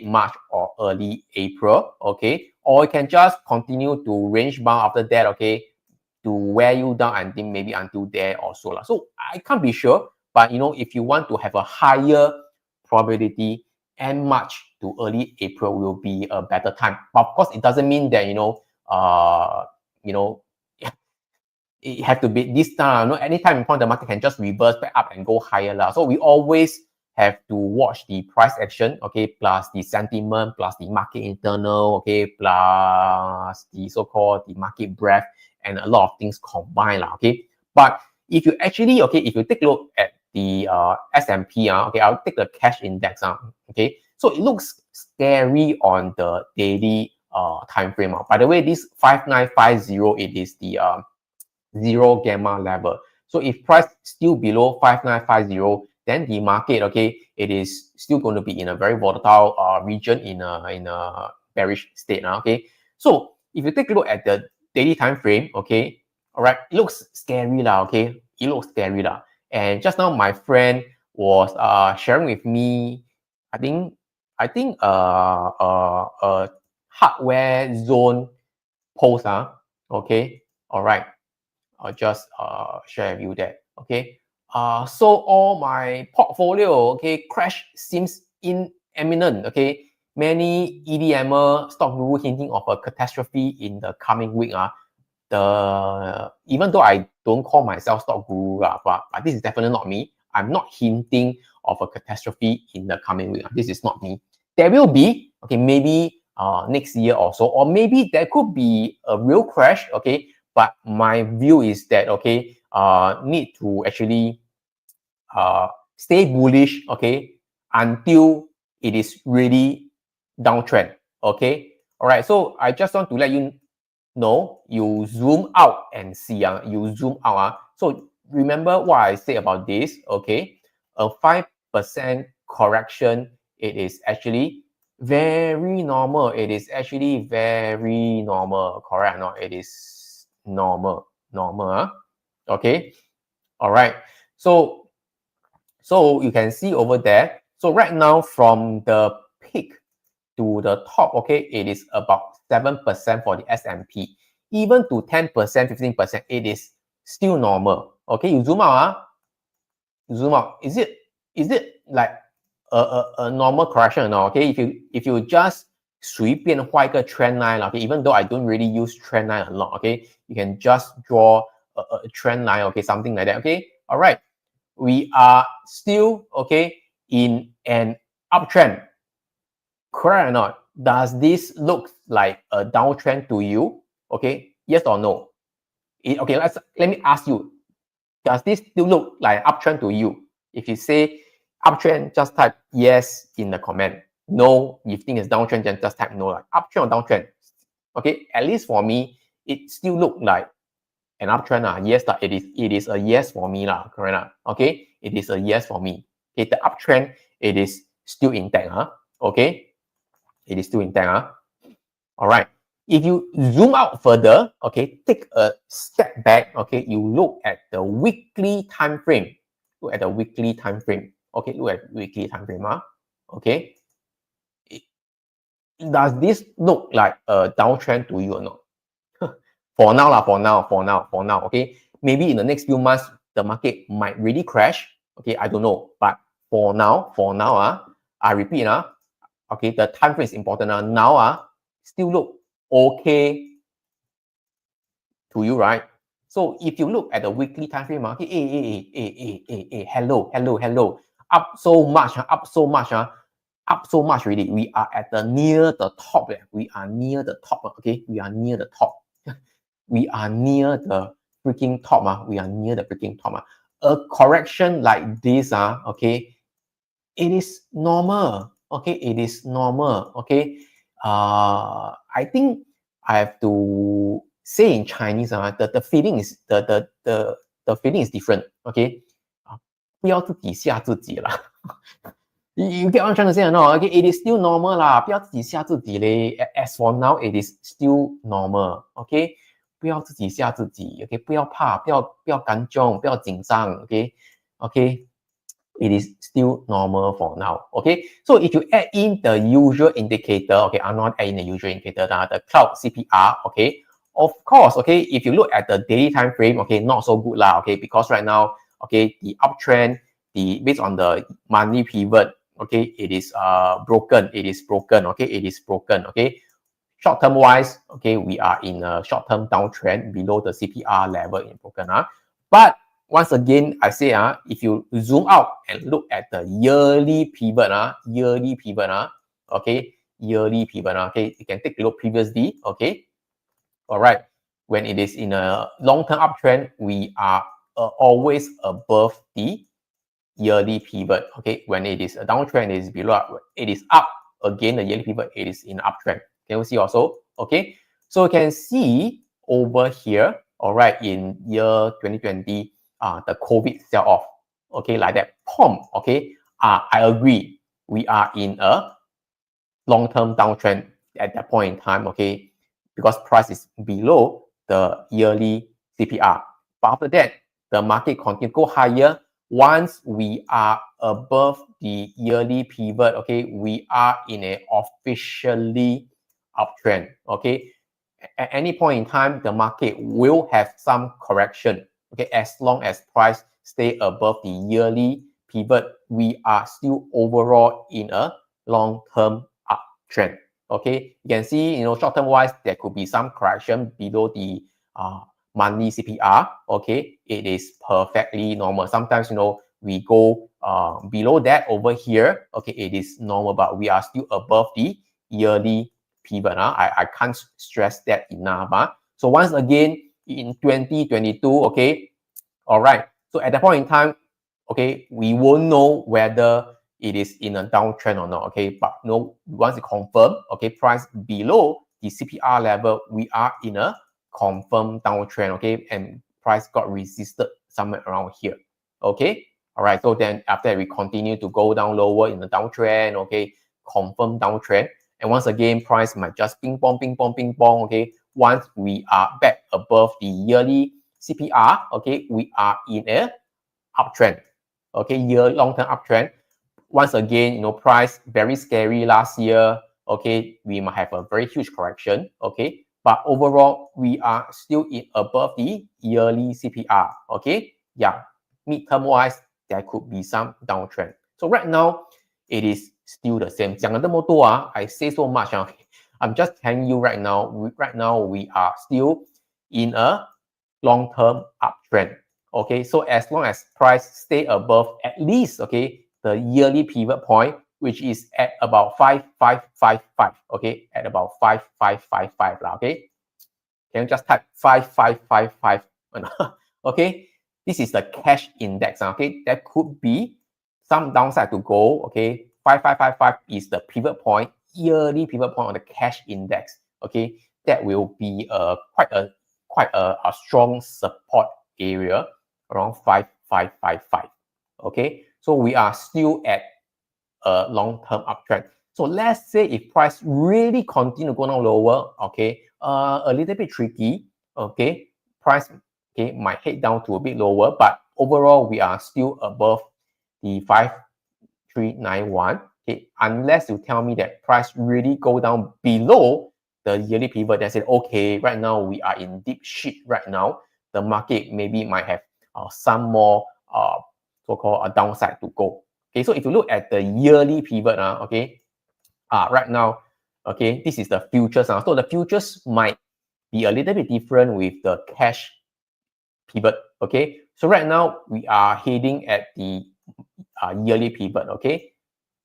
March or early April, okay, or it can just continue to range bound after that, okay, to wear you down and then maybe until there or so. So I can't be sure, but if you want to have a higher probability, end March to early April will be a better time. But of course, it doesn't mean that it have to be this time. Anytime in point, the market can just reverse back up and go higher. So we always have to watch the price action, okay, plus the sentiment, plus the market internal, okay, plus the so-called the market breadth, and a lot of things combined, okay. But if you actually, okay, if you take a look at the S&P, okay, I'll take the cash index, okay. So it looks scary on the daily time frame. By the way, this 5950, it is the zero gamma level. So if price still below 5950, then the market, okay, it is still going to be in a very volatile region, in a bearish state, okay. So if you take a look at the daily time frame, okay, all right, it looks scary, okay, it looks scary. And just now my friend was sharing with me, I think hardware zone post, okay, all right. I'll just share with you that, okay. So all my portfolio, okay, crash seems imminent, okay. Many EDMer stock guru hinting of a catastrophe in the coming week. Even though I don't call myself stock guru, but this is definitely not me. I'm not hinting of a catastrophe in the coming week. This is not me. There will be, okay, maybe next year or so, or maybe there could be a real crash, okay. But my view is that, okay, need to actually stay bullish, okay, until it is really downtrend, okay. All right, so I just want to let you know, you zoom out and see, you zoom out. So remember what I say about this, okay. A 5% correction, it is actually very normal. It is actually very normal, correct? No, it is normal, okay. All right, so you can see over there. So right now, from the peak to the top, okay, it is about 7% for the S&P. Even to 10%, 15%, it is still normal. Okay, you zoom out, zoom out. Is it like a normal correction or not? Okay, if you just 随便画一个 trend line, okay, even though I don't really use trend line a lot, okay, you can just draw a trend line, okay, something like that, okay. All right, we are still, okay, in an uptrend. Correct or not? Does this look like a downtrend to you? Okay, yes or no? Okay, let me ask you. Does this still look like uptrend to you? If you say uptrend, just type yes in the comment. No, if you think it's downtrend, then just type no. Like uptrend or downtrend. Okay, at least for me, it still look like an uptrend. Yes, it is a yes for me. Correct? Okay, it is a yes for me. Okay, the uptrend, it is still intact. Okay. It is still intact. All right. If you zoom out further, okay, take a step back, okay, you look at the weekly time frame. Look at the weekly time frame. Okay, look at weekly time frame. Okay. Does this look like a downtrend to you or not? For now, okay. Maybe in the next few months, the market might really crash. Okay, I don't know. But for now, I repeat, okay, the time frame is important. Now, still look okay to you, right? So if you look at the weekly time frame market, hello, up so much, up so much really. We are at the near the top. We are near the top. Okay, we are near the top. We are near the freaking top. We are near the freaking top. A correction like this, okay, it is normal. Okay, it is normal. Okay, I think I have to say in Chinese, the feeling is the feeling is different. Okay, 不要自己吓自己啦。You get what I'm trying to say or not? Okay, it is still normal 啦，不要自己吓自己嘞。As for now, it is still normal. Okay, 不要自己吓自己 ，OK， 不要怕，不要干中，不要紧张 ，OK，OK， it is still normal for now, okay? So if you add in the usual indicator, okay, I'm not adding the usual indicator, the cloud CPR, okay? Of course, okay, if you look at the daily time frame, okay, not so good lah, okay, because right now, okay, the uptrend, based on the monthly pivot, okay, it is broken, okay, it is broken, okay? Short term wise, okay, we are in a short term downtrend below the CPR level in broken. But once again, I say if you zoom out and look at the yearly pivot, okay, yearly pivot, okay, you can take a look previously, okay. All right, when it is in a long-term uptrend, we are always above the yearly pivot, okay. When it is a downtrend, it is below, it is up again, the yearly pivot, it is in uptrend. Can you see also? Okay, so you can see over here, all right, in year 2020, the COVID sell-off, okay, like that, pump, okay. I agree, we are in a long-term downtrend at that point in time, okay, because price is below the yearly CPR. But after that, the market continue to go higher. Once we are above the yearly pivot, okay, we are in a officially uptrend, okay. At any point in time, the market will have some correction, okay, as long as price stay above the yearly pivot, we are still overall in a long-term uptrend. Okay, you can see, short-term wise, there could be some correction below the monthly CPR. Okay, it is perfectly normal. Sometimes, we go below that over here. Okay, it is normal, but we are still above the yearly pivot. I can't stress that enough. So once again, in 2022, okay, all right. So at that point in time, okay, we won't know whether it is in a downtrend or not, okay? But once it confirm, okay, price below the CPR level, we are in a confirmed downtrend, okay? And price got resisted somewhere around here, okay? All right, so then after that, we continue to go down lower in the downtrend, okay? Confirmed downtrend. And once again, price might just ping pong, okay? Once we are back above the yearly CPR, okay, we are in a uptrend, okay, long-term uptrend. Once again, price very scary last year, okay, we might have a very huge correction, okay, but overall, we are still above the yearly CPR, okay, yeah, midterm wise, there could be some downtrend. So right now, it is still the same. 讲了这么多I say so much I'm just telling you right now, we are still in a long-term uptrend. Okay, so as long as price stay above at least, okay, the yearly pivot point, which is at about 5555, okay, at about 5555 okay. Can you just type 5555? Okay, this is the cash index, okay. That could be some downside to go, okay. 5555 is the pivot point, yearly pivot point on the cash index, okay. That will be quite a strong support area around 5555. Okay, so we are still at a long-term uptrend. So let's say if price really continue to go down lower, okay, a little bit tricky, okay, price might head down to a bit lower, but overall we are still above the 5391. Okay, unless you tell me that price really go down below the yearly pivot, then say, okay, right now we are in deep shit right now. The market maybe might have some more so-called a downside to go. Okay, so if you look at the yearly pivot, okay, right now, okay, this is the futures. So the futures might be a little bit different with the cash pivot. Okay, so right now we are heading at the yearly pivot. Okay,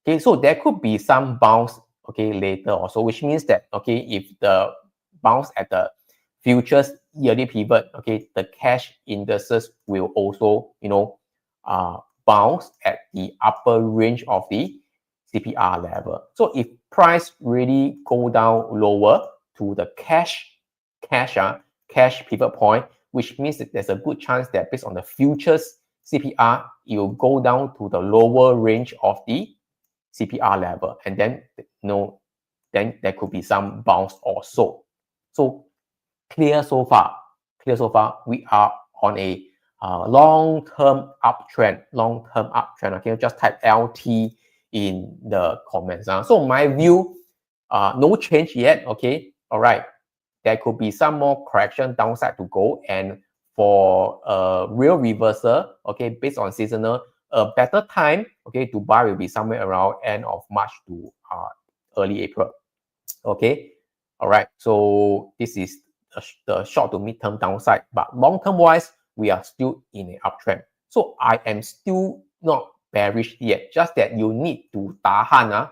okay, so there could be some bounce, okay, later also, which means that, okay, if the bounce at the futures yearly pivot, okay, the cash indices will also, bounce at the upper range of the CPR level. So if price really go down lower to the cash pivot point, which means that there's a good chance that based on the futures CPR, it will go down to the lower range of the CPR level, and then then there could be some bounce also. So clear so far. clear so far? We are on a long-term uptrend, okay? Just type LT in the comments. So my view, no change yet, okay? All right, there could be some more correction downside to go, and for a real reversal, okay, based on seasonal, a better time, okay, to buy will be somewhere around end of March to early April, okay? All right, so this is the short to mid-term downside, but long-term wise, we are still in an uptrend. So I am still not bearish yet, just that you need to tahan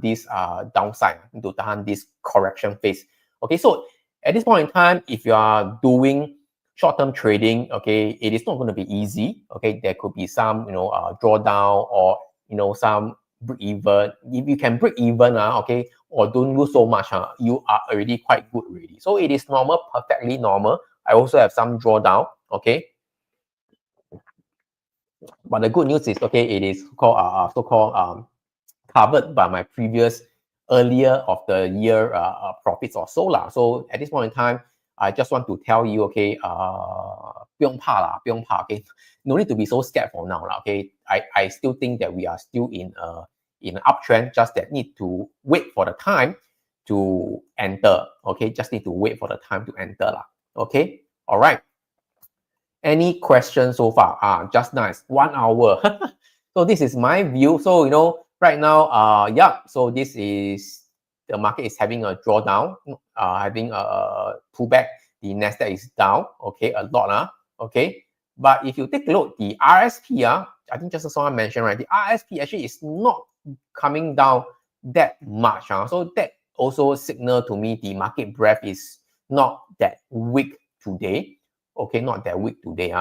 this downside, need to tahan this correction phase. Okay, so at this point in time, if you are doing short-term trading, okay, it is not going to be easy. Okay, there could be some, drawdown or, some break even. If you can break even, okay, or don't lose so much, you are already quite good already. So it is normal, perfectly normal. I also have some drawdown, okay. But the good news is, okay, it is called so-called covered by my previous earlier of the year profits or so lah. So at this point in time, I just want to tell you, okay, 不用怕啦, okay, no need to be so scared for now lah, okay. I still think that we are still in an uptrend, just that need to wait for the time to enter, okay, just need to wait for the time to enter lah, okay. All right, any questions so far? Just nice, 1 hour. So this is my view. So right now, so this is the market is having a drawdown, having a pullback. The Nasdaq is down, okay, a lot, okay. But if you take a look, the RSP, I think just as someone mentioned, right, the RSP actually is not coming down that much. So that also signal to me the market breadth is not that weak today, okay, not that weak today,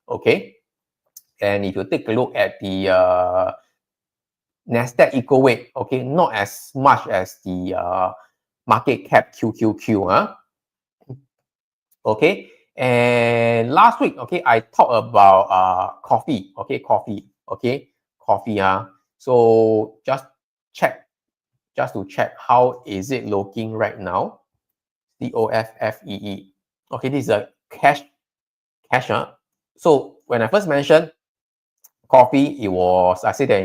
okay. And if you take a look at the Nasdaq equal weight, okay, not as much as the market cap QQQ, okay. And last week, okay, I talked about coffee, okay, coffee. So just to check how is it looking right now. COFFEE. Okay, this is a cash. So when I first mentioned coffee, it was, I said that,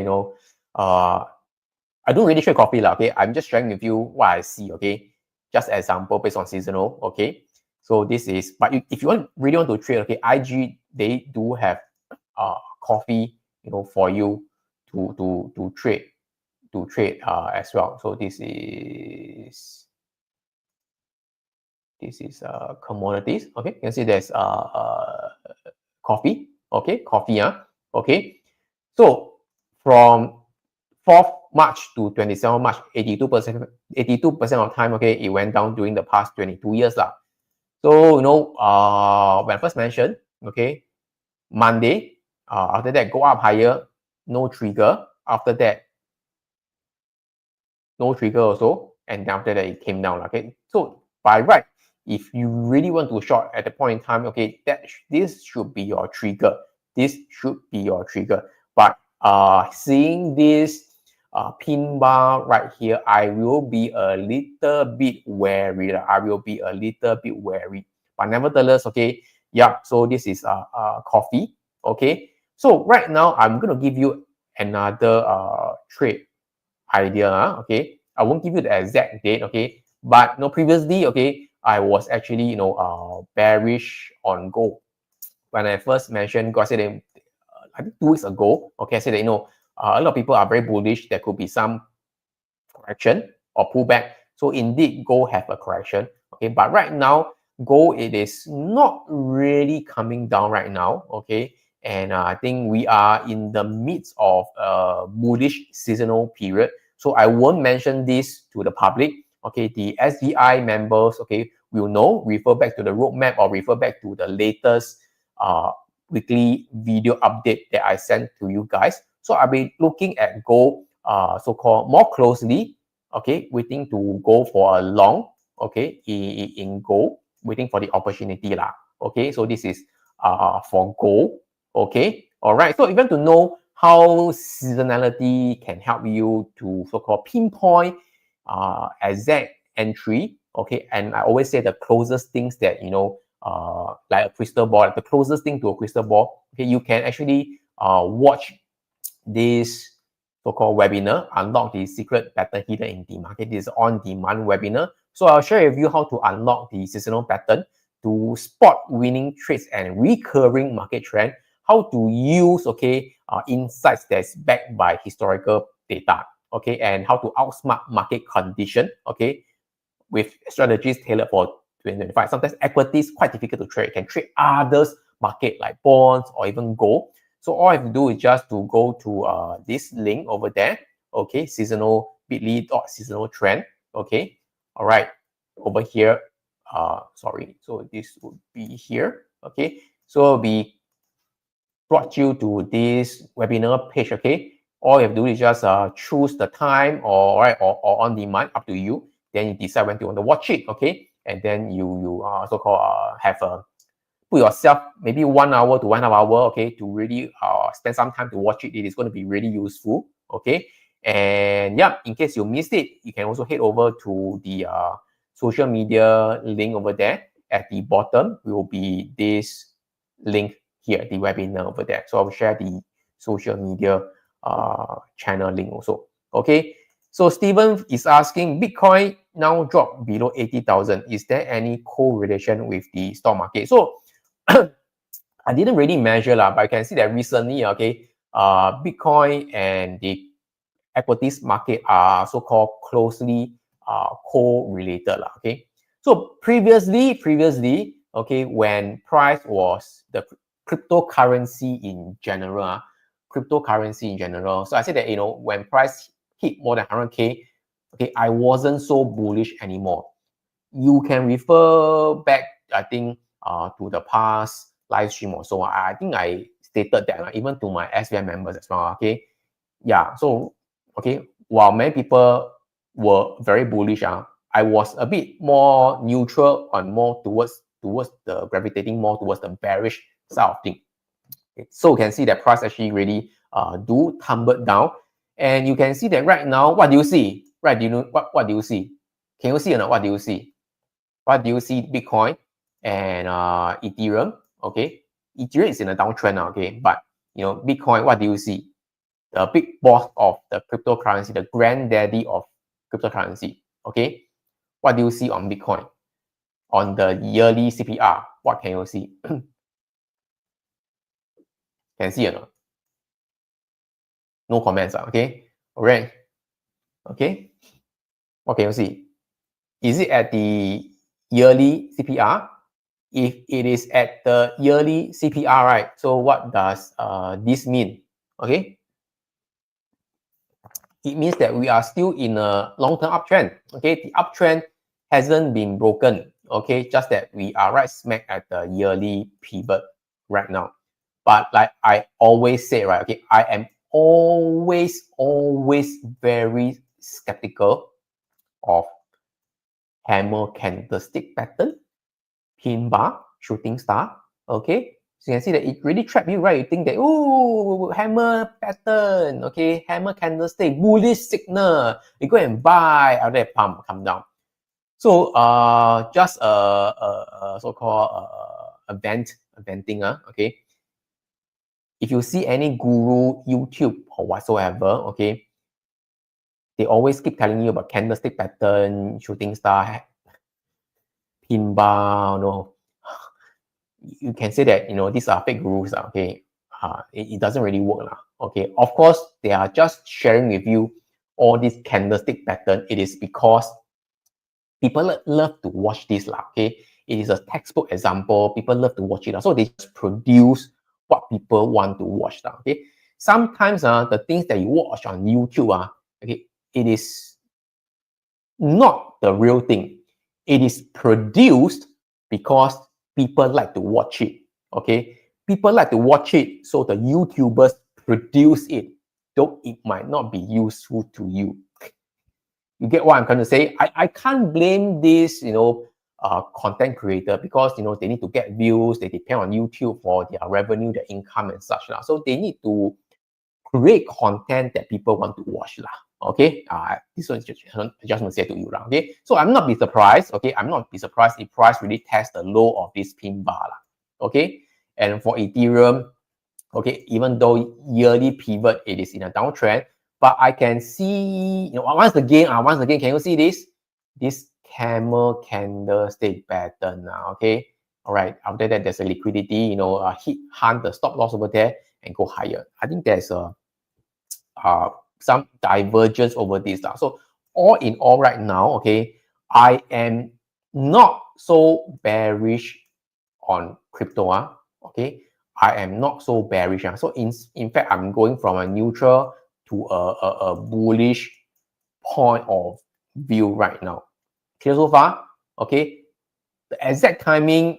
I don't really trade coffee, okay. I'm just sharing with you what I see, okay. Just example based on seasonal, okay. So this is, but if you really want to trade, okay, IG, they do have coffee, for you to trade as well. So this is commodities, okay. You can see there's coffee, okay, okay. So from 4th March to 27th March, 82% of time, okay, it went down during the past 22 years lah. So when I first mentioned, okay, Monday, after that go up higher, no trigger. After that, no trigger also, and after that it came down. Okay, so by right, if you really want to short at the point in time, okay, this should be your trigger. This should be your trigger. But seeing this pin bar right here, I will be a little bit wary. But nevertheless, okay, yeah. So this is coffee. Okay, so right now I'm gonna give you another trade idea. Okay, I won't give you the exact date. Okay, but previously, okay, I was actually bearish on gold when I first mentioned gold. I said that, I think 2 weeks ago. Okay, I said that a lot of people are very bullish. There could be some correction or pullback. So indeed, gold have a correction. Okay, but right now, gold, it is not really coming down right now. Okay, and I think we are in the midst of a bullish seasonal period. So I won't mention this to the public. Okay, the SDI members, okay, will know. Refer back to the roadmap or refer back to the latest weekly video update that I sent to you guys. So I'll be looking at gold so-called more closely, okay, waiting to go for a long, okay, in gold, waiting for the opportunity lah. Okay, so this is for gold. Okay, all right. So even to know how seasonality can help you to so-called pinpoint exact entry, okay, and I always say the closest things that like a crystal ball, like the closest thing to a crystal ball. Okay, you can actually watch this so-called webinar, Unlock the Secret Pattern Hidden in the Market. This is on-demand webinar. So I'll share with you how to unlock the seasonal pattern to spot winning trades and recurring market trend, how to use, okay, insights that's backed by historical data, okay, and how to outsmart market condition, okay, with strategies tailored for 2025. Sometimes equity is quite difficult to trade. You can trade others market like bonds or even gold. So all I have to do is just to go to this link over there. Okay, seasonal bit.ly.seasonal trend. Okay, all right, over here. Sorry, so this would be here. Okay, so it'll be brought you to this webinar page. Okay, all you have to do is just choose the time or on demand, up to you. Then you decide when you want to watch it. Okay, and then you so-called have a put yourself maybe 1 hour to 1.5 hours, okay, to really spend some time to watch it. It is going to be really useful, okay. And yeah, in case you missed it, you can also head over to the social media link over there. At the bottom will be this link here, the webinar over there. So I'll share the social media channel link also, okay. So Steven is asking, Bitcoin now dropped below 80,000. Is there any correlation with the stock market? So I didn't really measure lah, but I can see that recently, okay, Bitcoin and the equities market are so-called closely correlated lah, okay. So previously, okay, when price was the cryptocurrency in general, So I said that, you know, when price hit more than 100K, okay, I wasn't so bullish anymore. You can refer back, I think, to the past live stream or so. I think I stated that even to my SVM members as well. Okay, yeah. So okay, while many people were very bullish, I was a bit more neutral and more towards the gravitating more towards the bearish side of things. Okay, so you can see that price actually really do tumble down, and you can see that right now. What do you see? Right? Do you know what do you see? Can you see or not? What do you see? What do you see? Bitcoin and Ethereum. Okay, Ethereum is in a downtrend now. Okay, but you know, Bitcoin. What do you see? The big boss of the cryptocurrency, the granddaddy of cryptocurrency. Okay, what do you see on Bitcoin? On the yearly CPR, what can you see? Can see or not? No comments. Okay, all right. Okay, what can you see? Is it at the yearly CPR? If it is at the yearly CPR, right? So what does this mean? Okay, it means that we are still in a long-term uptrend. Okay, the uptrend hasn't been broken. Okay, just that we are right smack at the yearly pivot right now. But like I always say, right? Okay, I am always very skeptical of hammer candlestick pattern, pin bar, shooting star. Okay, so you can see that it really trapped you, right? You think that, oh, hammer pattern, okay, hammer candlestick, bullish signal, you go and buy, after that pump, come down. So just a so-called venting, okay. If you see any guru, YouTube or whatsoever, okay, they always keep telling you about candlestick pattern, shooting star, pin bar, no. You can say that, you know, these are fake rules, okay. It doesn't really work, okay. Of course, they are just sharing with you all this candlestick pattern. It is because people love to watch this, okay. It is a textbook example. People love to watch it, so they just produce what people want to watch, okay. Sometimes the things that you watch on YouTube, okay, it is not the real thing. It is produced because people like to watch it, okay. People like to watch it, so the YouTubers produce it, though it might not be useful to you. You get what I'm trying to say? I can't blame this, you know, content creator, because, you know, they need to get views. They depend on YouTube for their revenue, their income and such. So they need to create content that people want to watch. Okay, this one just want to say to you lah. Okay, so I'm not be surprised. Okay, I'm not be surprised if price really tests the low of this pin bar lah. Okay, and for Ethereum, okay, even though yearly pivot it is in a downtrend, but I can see, once again, can you see this? This camel candlestick pattern now. Okay, all right. After that, there's a liquidity. Hunt the stop loss over there and go higher. I think there's a some divergence over this. So all in all, right now, okay, I am not so bearish on crypto. Okay, I am not so bearish. So in fact, I'm going from a neutral to a bullish point of view right now. Clear so far? Okay, the exact timing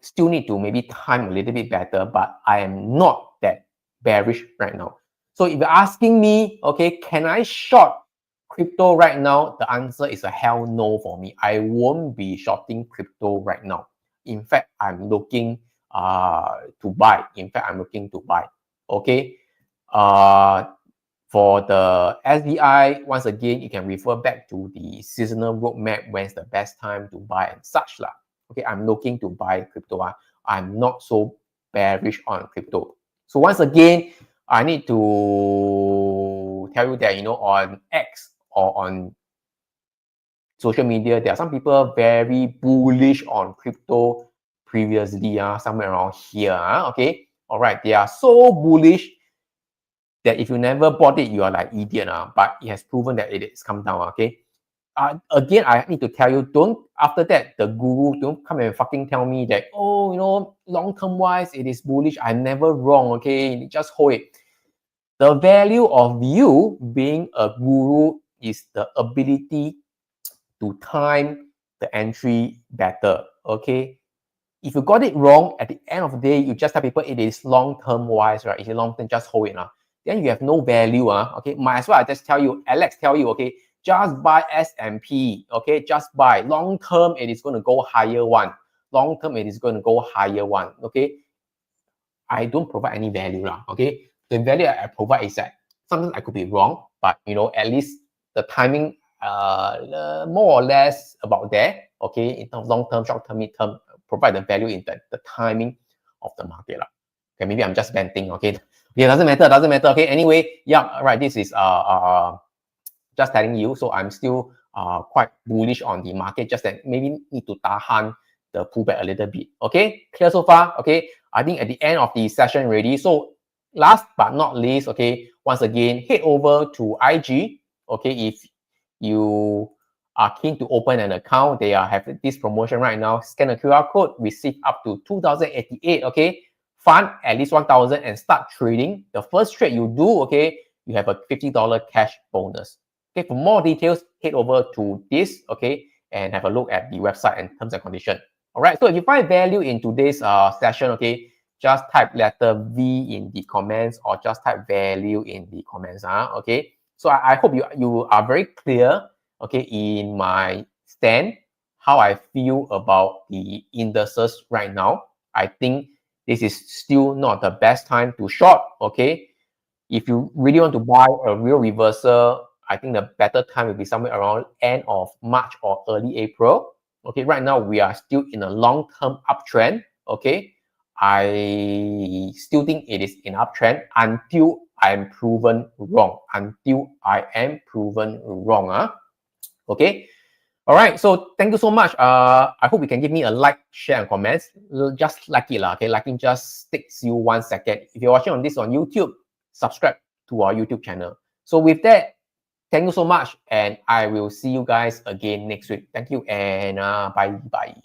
still need to maybe time a little bit better, but I am not that bearish right now. So if you're asking me, okay, can I short crypto right now? The answer is a hell no for me. I won't be shorting crypto right now. In fact, I'm looking to buy. Okay. For the SDI, once again, you can refer back to the seasonal roadmap. When's the best time to buy and such lah. Okay, I'm looking to buy crypto. I'm not so bearish on crypto. So once again, I need to tell you that, on X or on social media, there are some people very bullish on crypto previously, somewhere around here. Okay, all right, they are so bullish that if you never bought it, you are like idiot. But it has proven that it has come down. Okay. Again, I need to tell you, after that, the guru, don't come and fucking tell me that, long-term wise, it is bullish. I'm never wrong, okay? Just hold it. The value of you being a guru is the ability to time the entry better, okay? If you got it wrong, at the end of the day, you just tell people it is long-term wise, right? It's long-term, just hold it. Then you have no value, okay? Might as well I just tell you, Alex tell you, okay, just buy S&P, okay? Just buy. Long term, it is going to go higher one. Long term, it is going to go higher one, okay? I don't provide any value, okay? The value I provide is that sometimes I could be wrong, but at least the timing, more or less about there, okay? In terms of long term, short term, mid term, provide the value in the timing of the market, Okay, maybe I'm just venting, okay? Yeah, doesn't matter, okay? Anyway, yeah, right. This is just telling you. So I'm still quite bullish on the market, just that maybe need to tahan the pullback a little bit. Okay, clear so far? Okay, I think at the end of the session already. So last but not least, okay, once again, head over to IG. Okay, if you are keen to open an account, they have this promotion right now. Scan the QR code, receive up to 2,088. Okay, fund at least 1,000 and start trading. The first trade you do, okay, you have a $50 cash bonus. Okay, for more details, head over to this, okay, and have a look at the website and terms and conditions. All right, so if you find value in today's session, okay, just type letter V in the comments or just type value in the comments. Okay, so I hope you are very clear, okay, in my stand, how I feel about the indices right now. I think this is still not the best time to short, okay. If you really want to buy a real reversal, I think the better time will be somewhere around end of March or early April. Okay, right now we are still in a long-term uptrend. Okay, I still think it is an uptrend until I am proven wrong. Okay. All right. So thank you so much. I hope you can give me a like, share, and comments. Just like it, okay. Liking just takes you 1 second. If you're watching this on YouTube, subscribe to our YouTube channel. So with that, thank you so much, and I will see you guys again next week. Thank you, and bye.